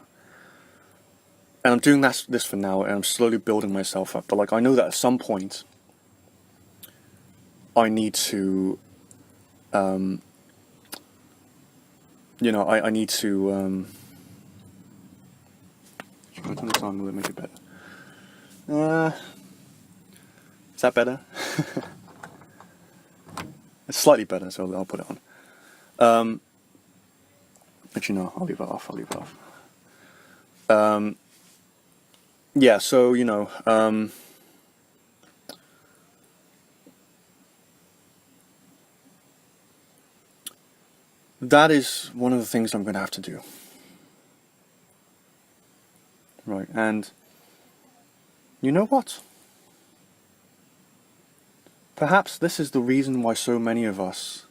And I'm doing this for now, and I'm slowly building myself up. But like, I know that at some point, I need to, you know, I need to. Should I turn this on? Will it make it better? Is that better? It's slightly better, so I'll put it on. But you know, I'll leave it off. Yeah, so you know, that is one of the things I'm going to have to do. Right, and you know what? Perhaps this is the reason why so many of us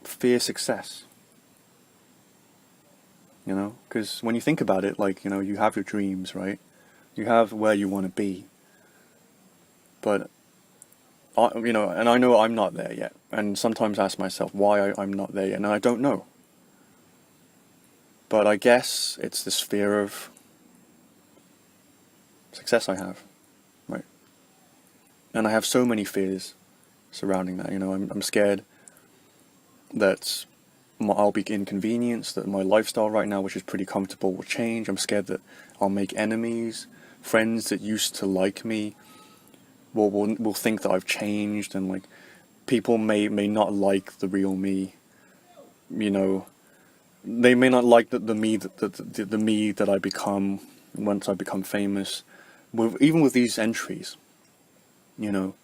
fear success. You know, because when you think about it, like, you know, you have your dreams, right? You have where you want to be. But, you know, and I know I'm not there yet. And sometimes I ask myself why I'm not there yet, and I don't know. But I guess it's this fear of success I have, right? And I have so many fears surrounding that, you know. I'm scared that I'll be inconvenienced, that my lifestyle right now, which is pretty comfortable, will change. I'm scared that I'll make enemies. Friends that used to like me will think that I've changed, and like people may not like the real me. You know, they may not like the me the me that I become once I become famous. Even with these entries, you know.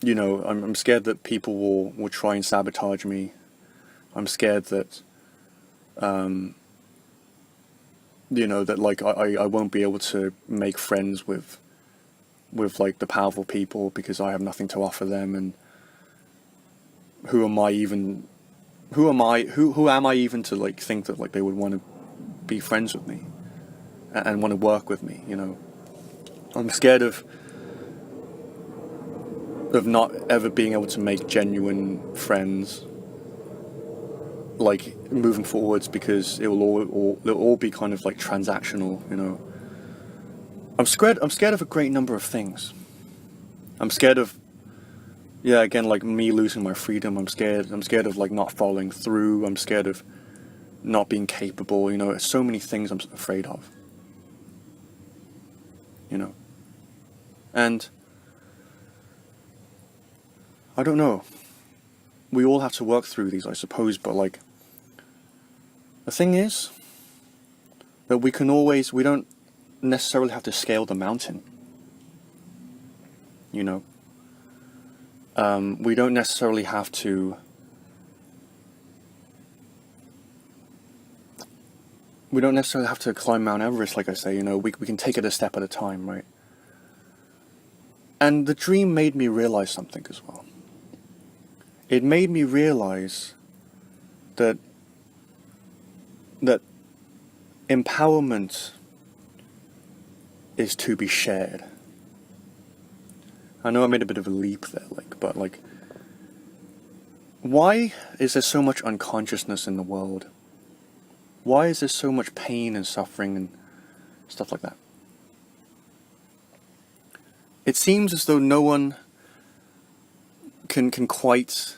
You know, I'm scared that people will try and sabotage me. I'm scared that, you know, that like I won't be able to make friends with like the powerful people because I have nothing to offer them. And who am I even to like think that like they would want to be friends with me and want to work with me, you know. I'm scared of not ever being able to make genuine friends, like moving forwards, because it'll all be kind of like transactional, you know. I'm scared of a great number of things. I'm scared of, yeah, again, like me losing my freedom. I'm scared of like not following through. I'm scared of not being capable, you know. There's so many things I'm afraid of, you know. And I don't know. We all have to work through these, I suppose, but like, the thing is that we don't necessarily have to scale the mountain, you know. We don't necessarily have to climb Mount Everest, like I say, you know. We can take it a step at a time, right? And the dream made me realize something as well. It made me realize that empowerment is to be shared. I know I made a bit of a leap there, but why is there so much unconsciousness in the world? Why is there so much pain and suffering and stuff like that? It seems as though no one can quite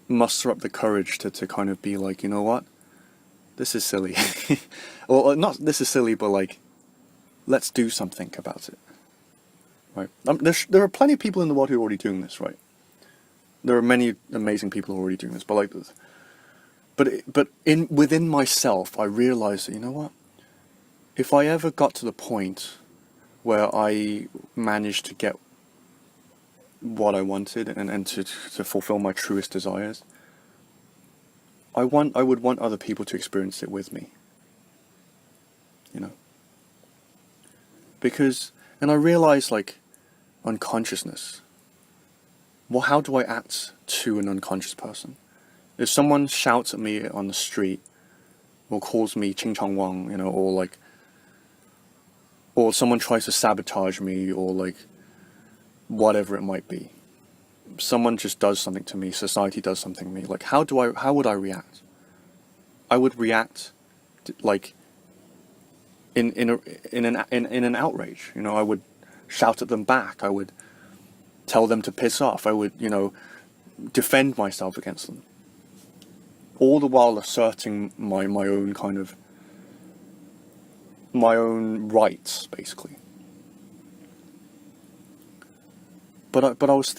muster up the courage to kind of be like, you know what? This is silly. Or not this is silly, but like, let's do something about it. Right? There are plenty of people in the world who are already doing this, right? There are many amazing people who are already doing this, but like, within myself, I realized that, you know what? If I ever got to the point where I managed to get what I wanted and to fulfill my truest desires, I would want other people to experience it with me. You know? Because, and I realized, like, unconsciousness. Well, how do I act to an unconscious person? If someone shouts at me on the street, or calls me Ching Chong Wang, you know, or someone tries to sabotage me, or like whatever it might be. Someone just does something to me, society does something to me, like how would I react? I would react like in an outrage. You know, I would shout at them back. I would tell them to piss off. I would, you know, defend myself against them. All the while asserting my own kind of, my own rights, basically. But I was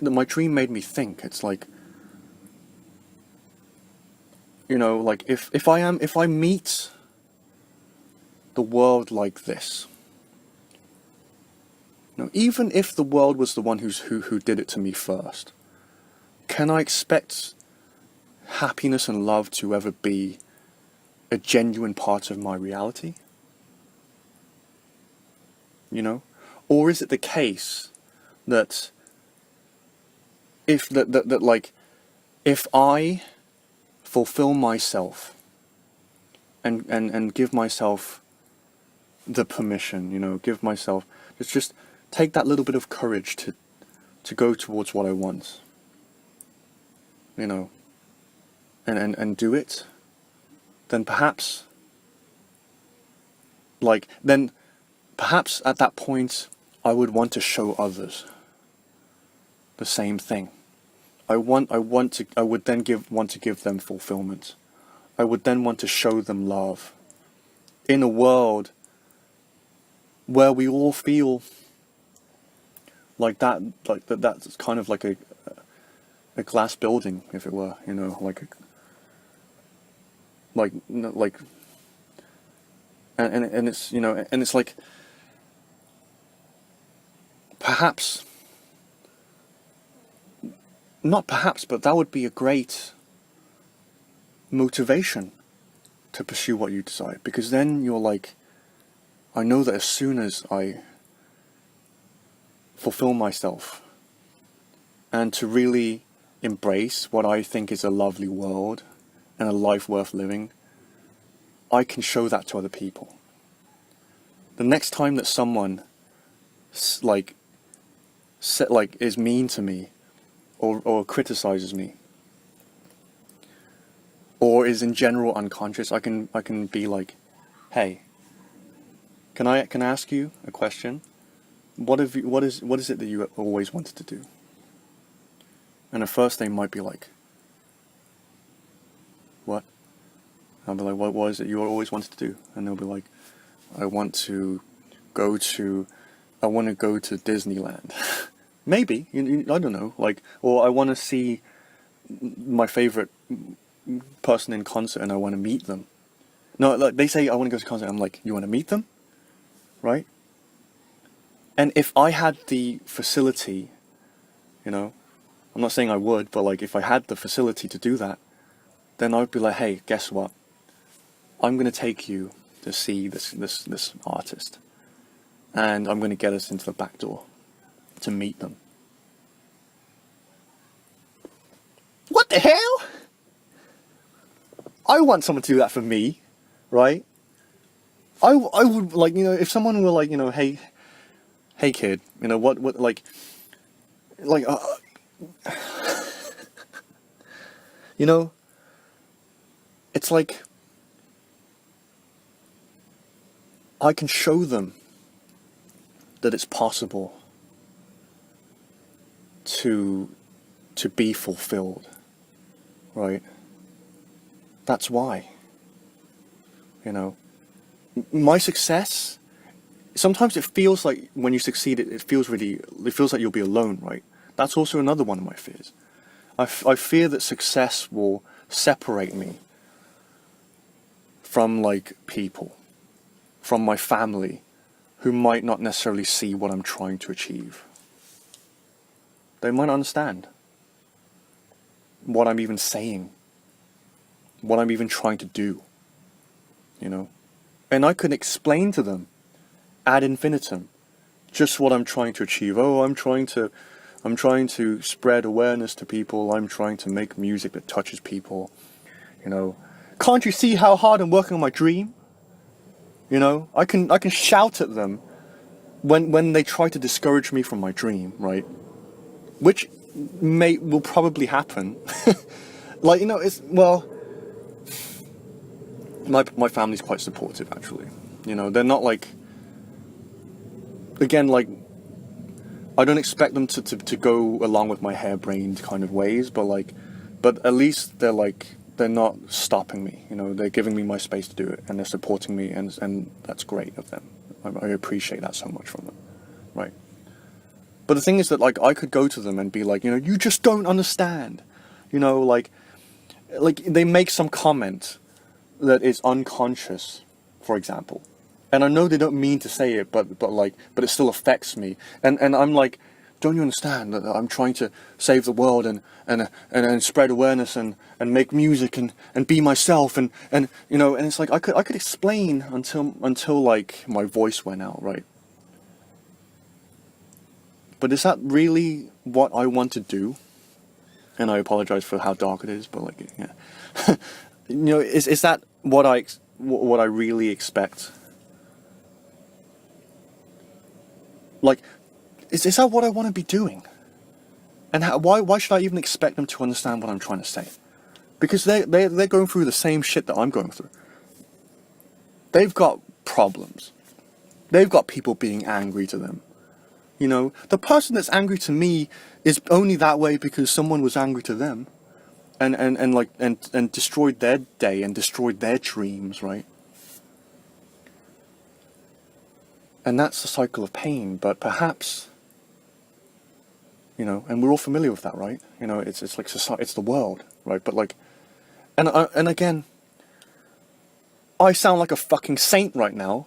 my dream made me think. It's like, you know, like if I meet the world like this, you know, even if the world was the one who did it to me first, can I expect happiness and love to ever be a genuine part of my reality? You know? Or is it the case that if I fulfill myself and give myself the permission, you know, give myself, just take that little bit of courage to go towards what I want, you know, and do it, then perhaps at that point I would want to show others the same thing. I would then want to give them fulfillment. I would then want to show them love in a world where we all feel like that's kind of like a glass building, if it were, you know, and it's, you know, and it's like, perhaps, not perhaps, but that would be a great motivation to pursue what you desire, because then you're like, I know that as soon as I fulfill myself and to really embrace what I think is a lovely world and a life worth living, I can show that to other people. The next time that someone is mean to me or criticizes me or is in general unconscious, I can be like, hey, can I ask you a question? What is it that you always wanted to do? And at first they might be like, what? I'll be like, what is it you always wanted to do? And they'll be like, I want to go to Disneyland. Maybe, I don't know, like, or I want to see my favorite person in concert and I want to meet them. No, like, they say I want to go to concert, I'm like, you want to meet them? Right? And if I had the facility, you know, I'm not saying I would, but like if I had the facility to do that, then I would be like, hey, guess what? I'm going to take you to see this artist. And I'm going to get us into the back door to meet them. What the hell? I want someone to do that for me, right? I would, like, you know, if someone were like, you know, hey kid, you know, what you know, it's like, I can show them that it's possible to be fulfilled, right? That's why, you know, my success, sometimes it feels like when you succeed, it feels like you'll be alone, right? That's also another one of my fears. I fear that success will separate me from, like, people, from my family, who might not necessarily see what I'm trying to achieve. They might not understand what I'm even saying, what I'm even trying to do, you know? And I could explain to them ad infinitum just what I'm trying to achieve. Oh, I'm trying to spread awareness to people. I'm trying to make music that touches people, you know? Can't you see how hard I'm working on my dream? You know, I can shout at them when they try to discourage me from my dream, right? Which will probably happen. Like, it's, well, my family's quite supportive, actually. They're not like, again, like, I don't expect them to go along with my harebrained kind of ways, but at least they're not stopping me. They're giving me my space to do it, and they're supporting me, and that's great of them. I appreciate that so much from them, right? But the thing is that, like, I could go to them and be like, you just don't understand, like they make some comment that is unconscious, for example. And I know they don't mean to say it, but it still affects me. And I'm like, don't you understand that I'm trying to save the world and spread awareness and make music and be myself and it's like I could explain until like my voice went out, right? But is that really what I want to do? And I apologize for how dark it is, but like, yeah. Is that what I really expect? Like, is that what I want to be doing? And why should I even expect them to understand what I'm trying to say? Because they're going through the same shit that I'm going through. They've got problems. They've got people being angry to them. The person that's angry to me is only that way because someone was angry to them. And destroyed their day and destroyed their dreams, right? And that's a cycle of pain, but perhaps, and we're all familiar with that, right? It's like society, it's the world, right? But like, and again, I sound like a fucking saint right now,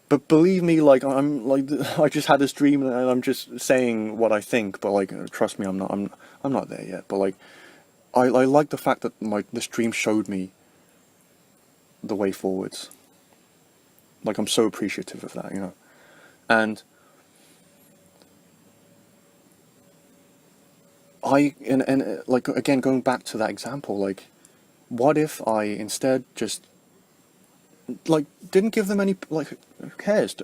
but believe me, like, I'm like, I just had this dream and I'm just saying what I think, but like, trust me, I'm not there yet, but like, I like the fact that this dream showed me the way forwards. Like, I'm so appreciative of that, and like, again, going back to that example, like, what if I instead just like didn't give them any, like, who cares?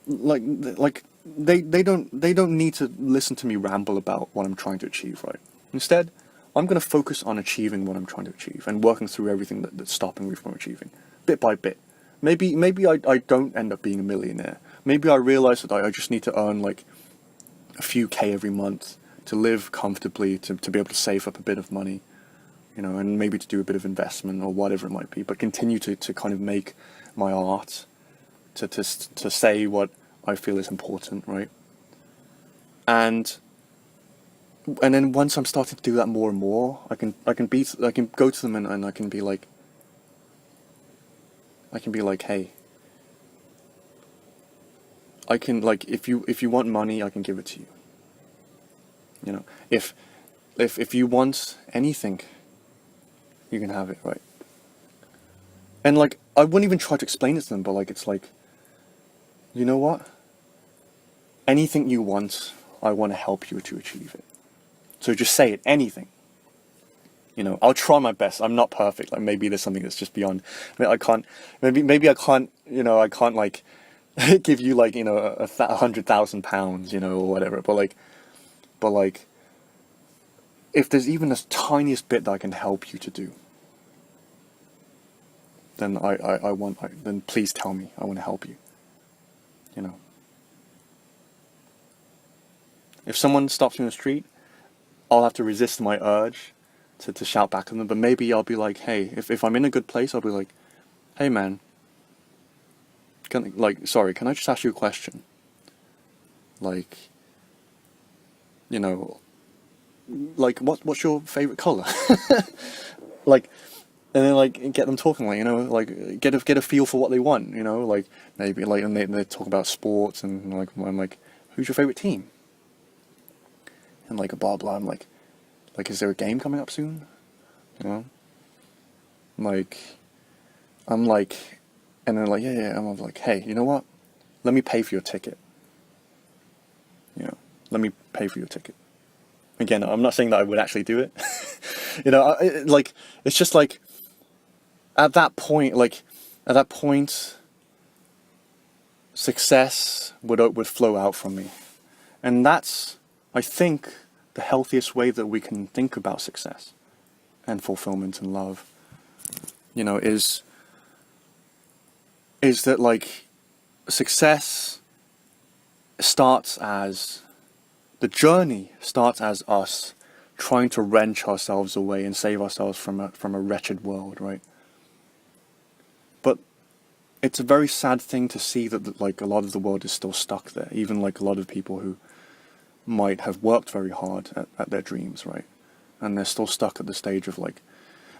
Like they don't need to listen to me ramble about what I'm trying to achieve, right? Instead, I'm going to focus on achieving what I'm trying to achieve and working through everything that's stopping me from achieving, bit by bit. Maybe I don't end up being a millionaire. Maybe I realize that I just need to earn like a few K every month to live comfortably, to be able to save up a bit of money, and maybe to do a bit of investment or whatever it might be, but continue to kind of make my art, to say what I feel is important, right? And then once I'm starting to do that more and more, I can go to them and I can be like, hey, I can, like, if you want money, I can give it to you. If you want anything, you can have it, right? And like, I wouldn't even try to explain it to them, but like, it's like, you know what? Anything you want, I want to help you to achieve it. So just say it, anything. I'll try my best. I'm not perfect. Like, maybe there's something that's just beyond. I mean, I can't. Maybe I can't. I can't like give you like £100,000, or whatever. But like, if there's even the tiniest bit that I can help you to do, then then please tell me. I want to help you. If someone stops me in the street, I'll have to resist my urge to shout back at them. But maybe I'll be like, hey, if I'm in a good place, I'll be like, hey man, can I just ask you a question? Like, like, what's your favorite color? Like, and then like get them talking, like, like get a feel for what they want, like maybe like, and they talk about sports, and like I'm like, who's your favorite team? And like a blah blah. I'm like, is there a game coming up soon? Like, I'm like, and then like, yeah. I'm like, hey, you know what? Let me pay for your ticket. Let me pay for your ticket. Again, I'm not saying that I would actually do it. Like, it's just like, at that point, success would flow out from me. And that's, I think, the healthiest way that we can think about success and fulfillment and love, you know, is that, like, success starts as, the journey starts as us trying to wrench ourselves away and save ourselves from a wretched world, right? But it's a very sad thing to see that, like, a lot of the world is still stuck there, even like a lot of people who might have worked very hard at their dreams, right? And they're still stuck at the stage of, like,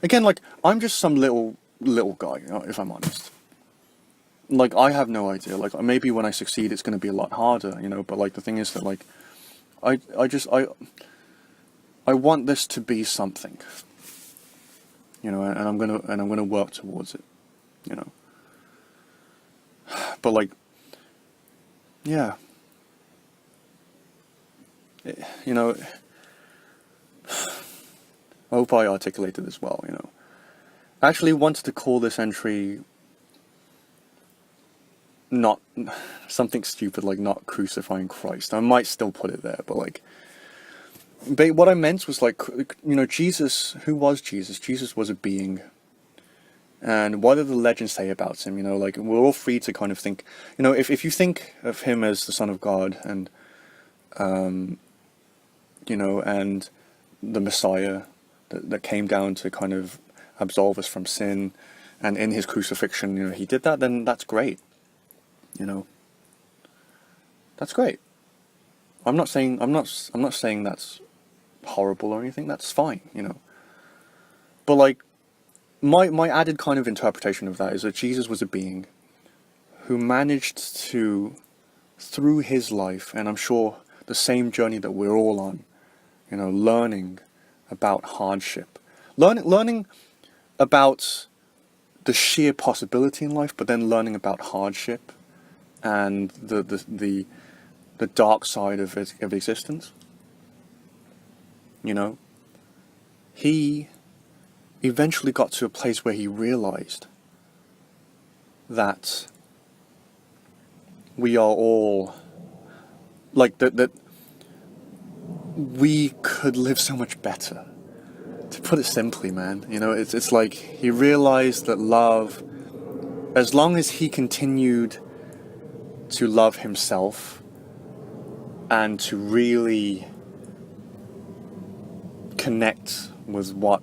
again, like, I'm just some little guy, you know, if I'm honest. Like, I have no idea. Like, maybe when I succeed, it's going to be a lot harder, you know. But, like, the thing is that, like, I want this to be something, you know, and I'm gonna work towards it, you know. But, like, yeah, you know, I hope I articulated this well, you know. I actually wanted to call this entry not something stupid, like not crucifying Christ. I might still put it there, but, like, but what I meant was, like, you know, Jesus, who was Jesus? Jesus was a being. And what do the legends say about him? You know, like, we're all free to kind of think, you know, if you think of him as the Son of God and, you know, and the Messiah that came down to kind of absolve us from sin, and in his crucifixion, you know, he did that, then that's great. You know, that's great. I'm not saying that's horrible or anything. That's fine, you know. But, like, my added kind of interpretation of that is that Jesus was a being who managed to, through his life, and I'm sure the same journey that we're all on, you know, learning about hardship, learning about the sheer possibility in life, but then learning about hardship and the dark side of existence. You know, he eventually got to a place where he realized that we are all, like, that we could live so much better. To put it simply, man, you know, it's like he realized that love, as long as he continued to love himself and to really connect with what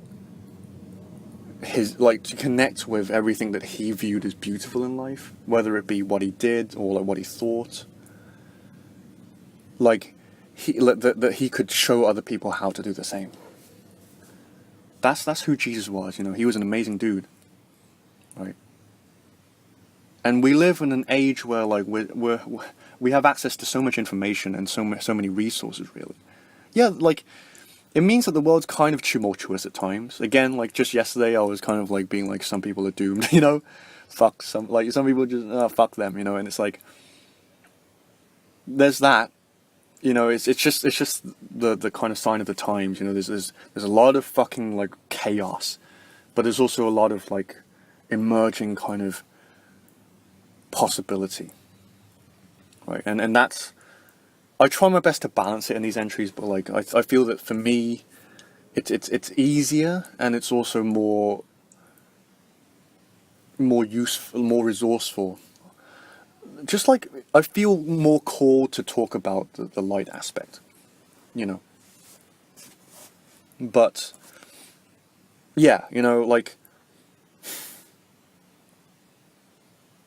his, like, to connect with everything that he viewed as beautiful in life, whether it be what he did or, like, what he thought, like, that he could show other people how to do the same. That's who Jesus was, you know. He was an amazing dude, right? And we live in an age where, like, we have access to so much information and so many resources, really. Yeah, like, it means that the world's kind of tumultuous at times. Again, like, just yesterday, I was kind of, like, being like, some people are doomed, you know? Fuck some people just, fuck them, you know? And it's like, there's that, you know, it's just the kind of sign of the times, you know. There's a lot of fucking, like, chaos, but there's also a lot of, like, emerging kind of possibility, right? And that's, I try my best to balance it in these entries, but, like, I feel that for me, it's easier, and it's also more useful, more resourceful. Just, like, I feel more called to talk about the light aspect, you know. But yeah, you know, like,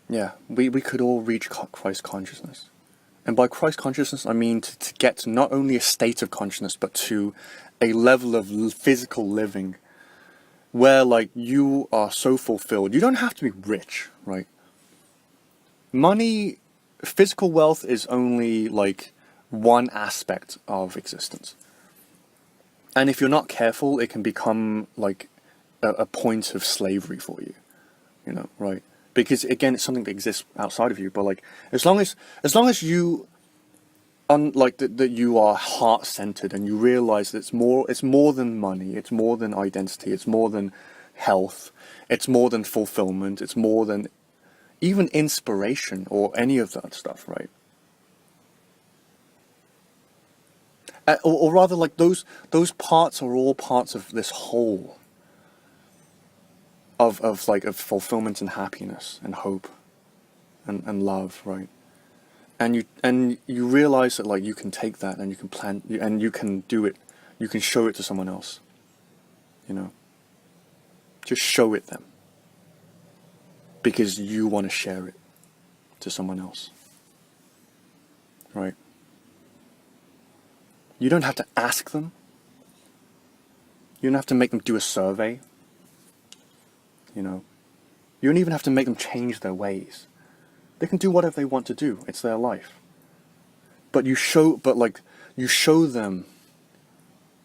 yeah, we could all reach Christ consciousness. And by Christ consciousness, I mean to get to not only a state of consciousness, but to a level of physical living where, like, you are so fulfilled. You don't have to be rich, right? Money, physical wealth is only, like, one aspect of existence. And if you're not careful, it can become, like, a point of slavery for you know, right? Because, again, it's something that exists outside of you. But, like, as long as you, like, that you are heart-centered and you realize that it's more than money, it's more than identity, it's more than health, it's more than fulfillment, it's more than even inspiration or any of that stuff, right? Or rather, like those parts are all parts of this whole of fulfillment and happiness and hope and love, right? And you realize that like you can take that and you can plan and you can do it, you can show it to someone else, you know. Just show it them because you want to share it to someone else, right? You don't have to ask them. You don't have to make them do a survey, you know. You don't even have to make them change their ways. They can do whatever they want to do. It's their life. But you show them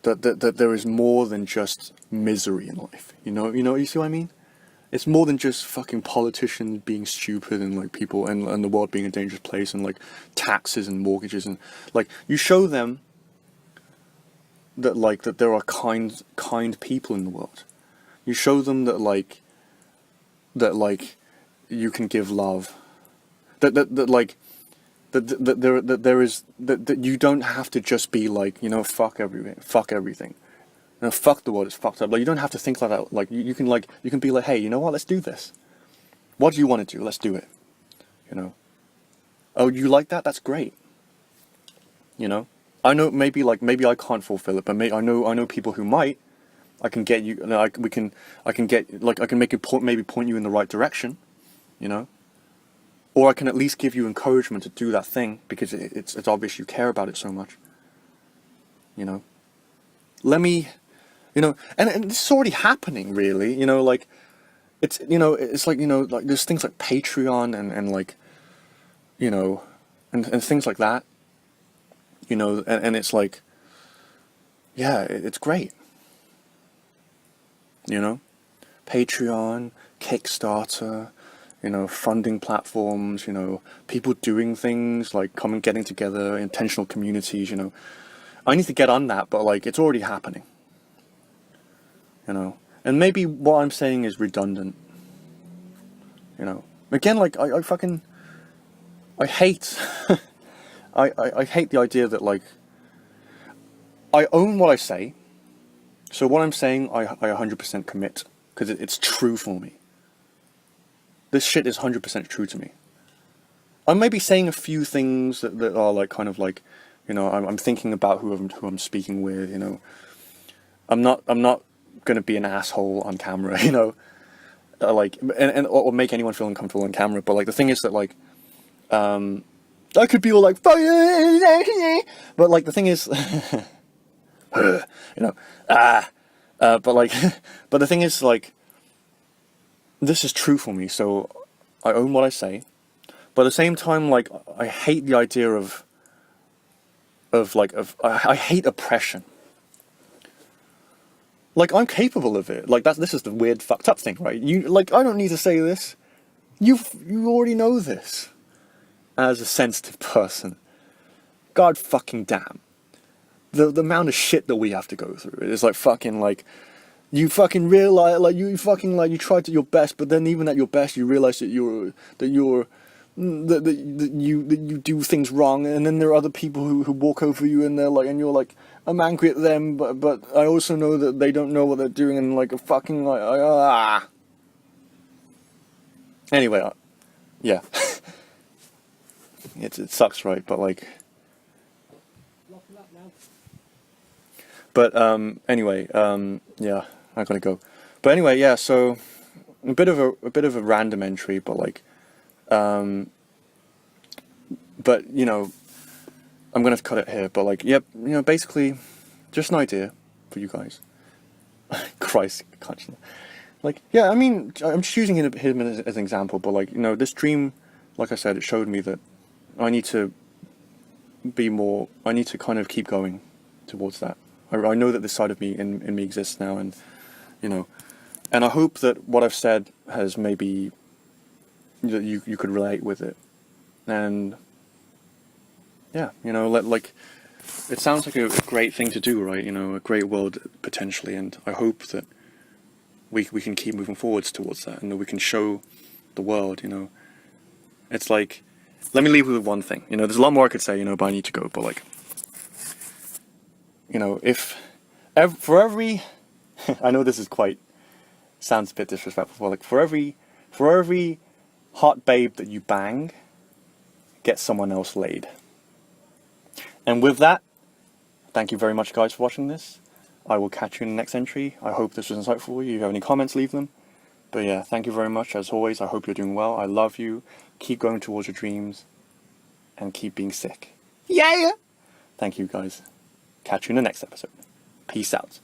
that there is more than just misery in life. You see what I mean? It's more than just fucking politicians being stupid and like people and the world being a dangerous place and like taxes and mortgages and like you show them that there are kind people in the world. You show them that you can give love. That you don't have to just be like, you know, fuck everything. You know, fuck the world, it's fucked up. Like you don't have to think like that. Like you can be like, hey, you know what, let's do this. What do you want to do? Let's do it. You know. Oh, you like that? That's great. You know? I know maybe I can't fulfill it, but I know people who might. I can get you. I can point you in the right direction, you know, or I can at least give you encouragement to do that thing because it's obvious you care about it so much, you know. Let me, you know, and this is already happening, really, you know, like it's like there's things like Patreon and like, you know, and things like that. You know, and it's like, yeah, it's great. You know, Patreon, Kickstarter, you know, funding platforms, you know, people doing things like getting together, intentional communities, you know. I need to get on that, but like, it's already happening. You know, and maybe what I'm saying is redundant. You know, again, like, I hate... I hate the idea that, like, I own what I say, so what I'm saying, I 100% commit, because it's true for me. This shit is 100% true to me. I may be saying a few things that are, like, kind of like, you know, I'm thinking about who I'm speaking with, you know. I'm not going to be an asshole on camera, you know, like, or make anyone feel uncomfortable on camera, but, like, the thing is that, like, I could be all like, fuck you, but like the thing is, you know, but like, but the thing is like, this is true for me, so I own what I say, but at the same time, like, I hate the idea of I hate oppression. Like, I'm capable of it. Like, this is the weird fucked up thing, right? I don't need to say this. You already know this. As a sensitive person, God fucking damn, the amount of shit that we have to go through. It's like fucking like, you fucking realize like you tried to your best, but then even at your best, you realize that you do things wrong, and then there are other people who walk over you, and you're like, I'm angry at them, but I also know that they don't know what they're doing, and like a fucking like Anyway, yeah. It sucks, right? But like, but anyway, yeah, I gotta go. But anyway, yeah. So a bit of a random entry, but like, but you know, I'm gonna have to cut it here. But like, yep, you know, basically, just an idea for you guys. Christ, conscience. Like, yeah, I mean, I'm just using him as an example, but like, you know, this dream, like I said, it showed me that I need to kind of keep going towards that. I know that this side of me in me exists now, and you know, and I hope that what I've said has maybe that you could relate with it, and yeah, you know, like it sounds like a great thing to do, right? You know, a great world potentially, and I hope that we can keep moving forwards towards that, and that we can show the world, you know, It's like, let me leave you with one thing. You know, there's a lot more I could say, you know, but I need to go. But like, you know, for every, I know this is quite, sounds a bit disrespectful, but like for every hot babe that you bang, get someone else laid. And with that, thank you very much, guys, for watching this. I will catch you in the next entry. I hope this was insightful for you. If you have any comments, leave them. But yeah, thank you very much. As always, I hope you're doing well. I love you. Keep going towards your dreams. And keep being sick. Yeah! Thank you, guys. Catch you in the next episode. Peace out.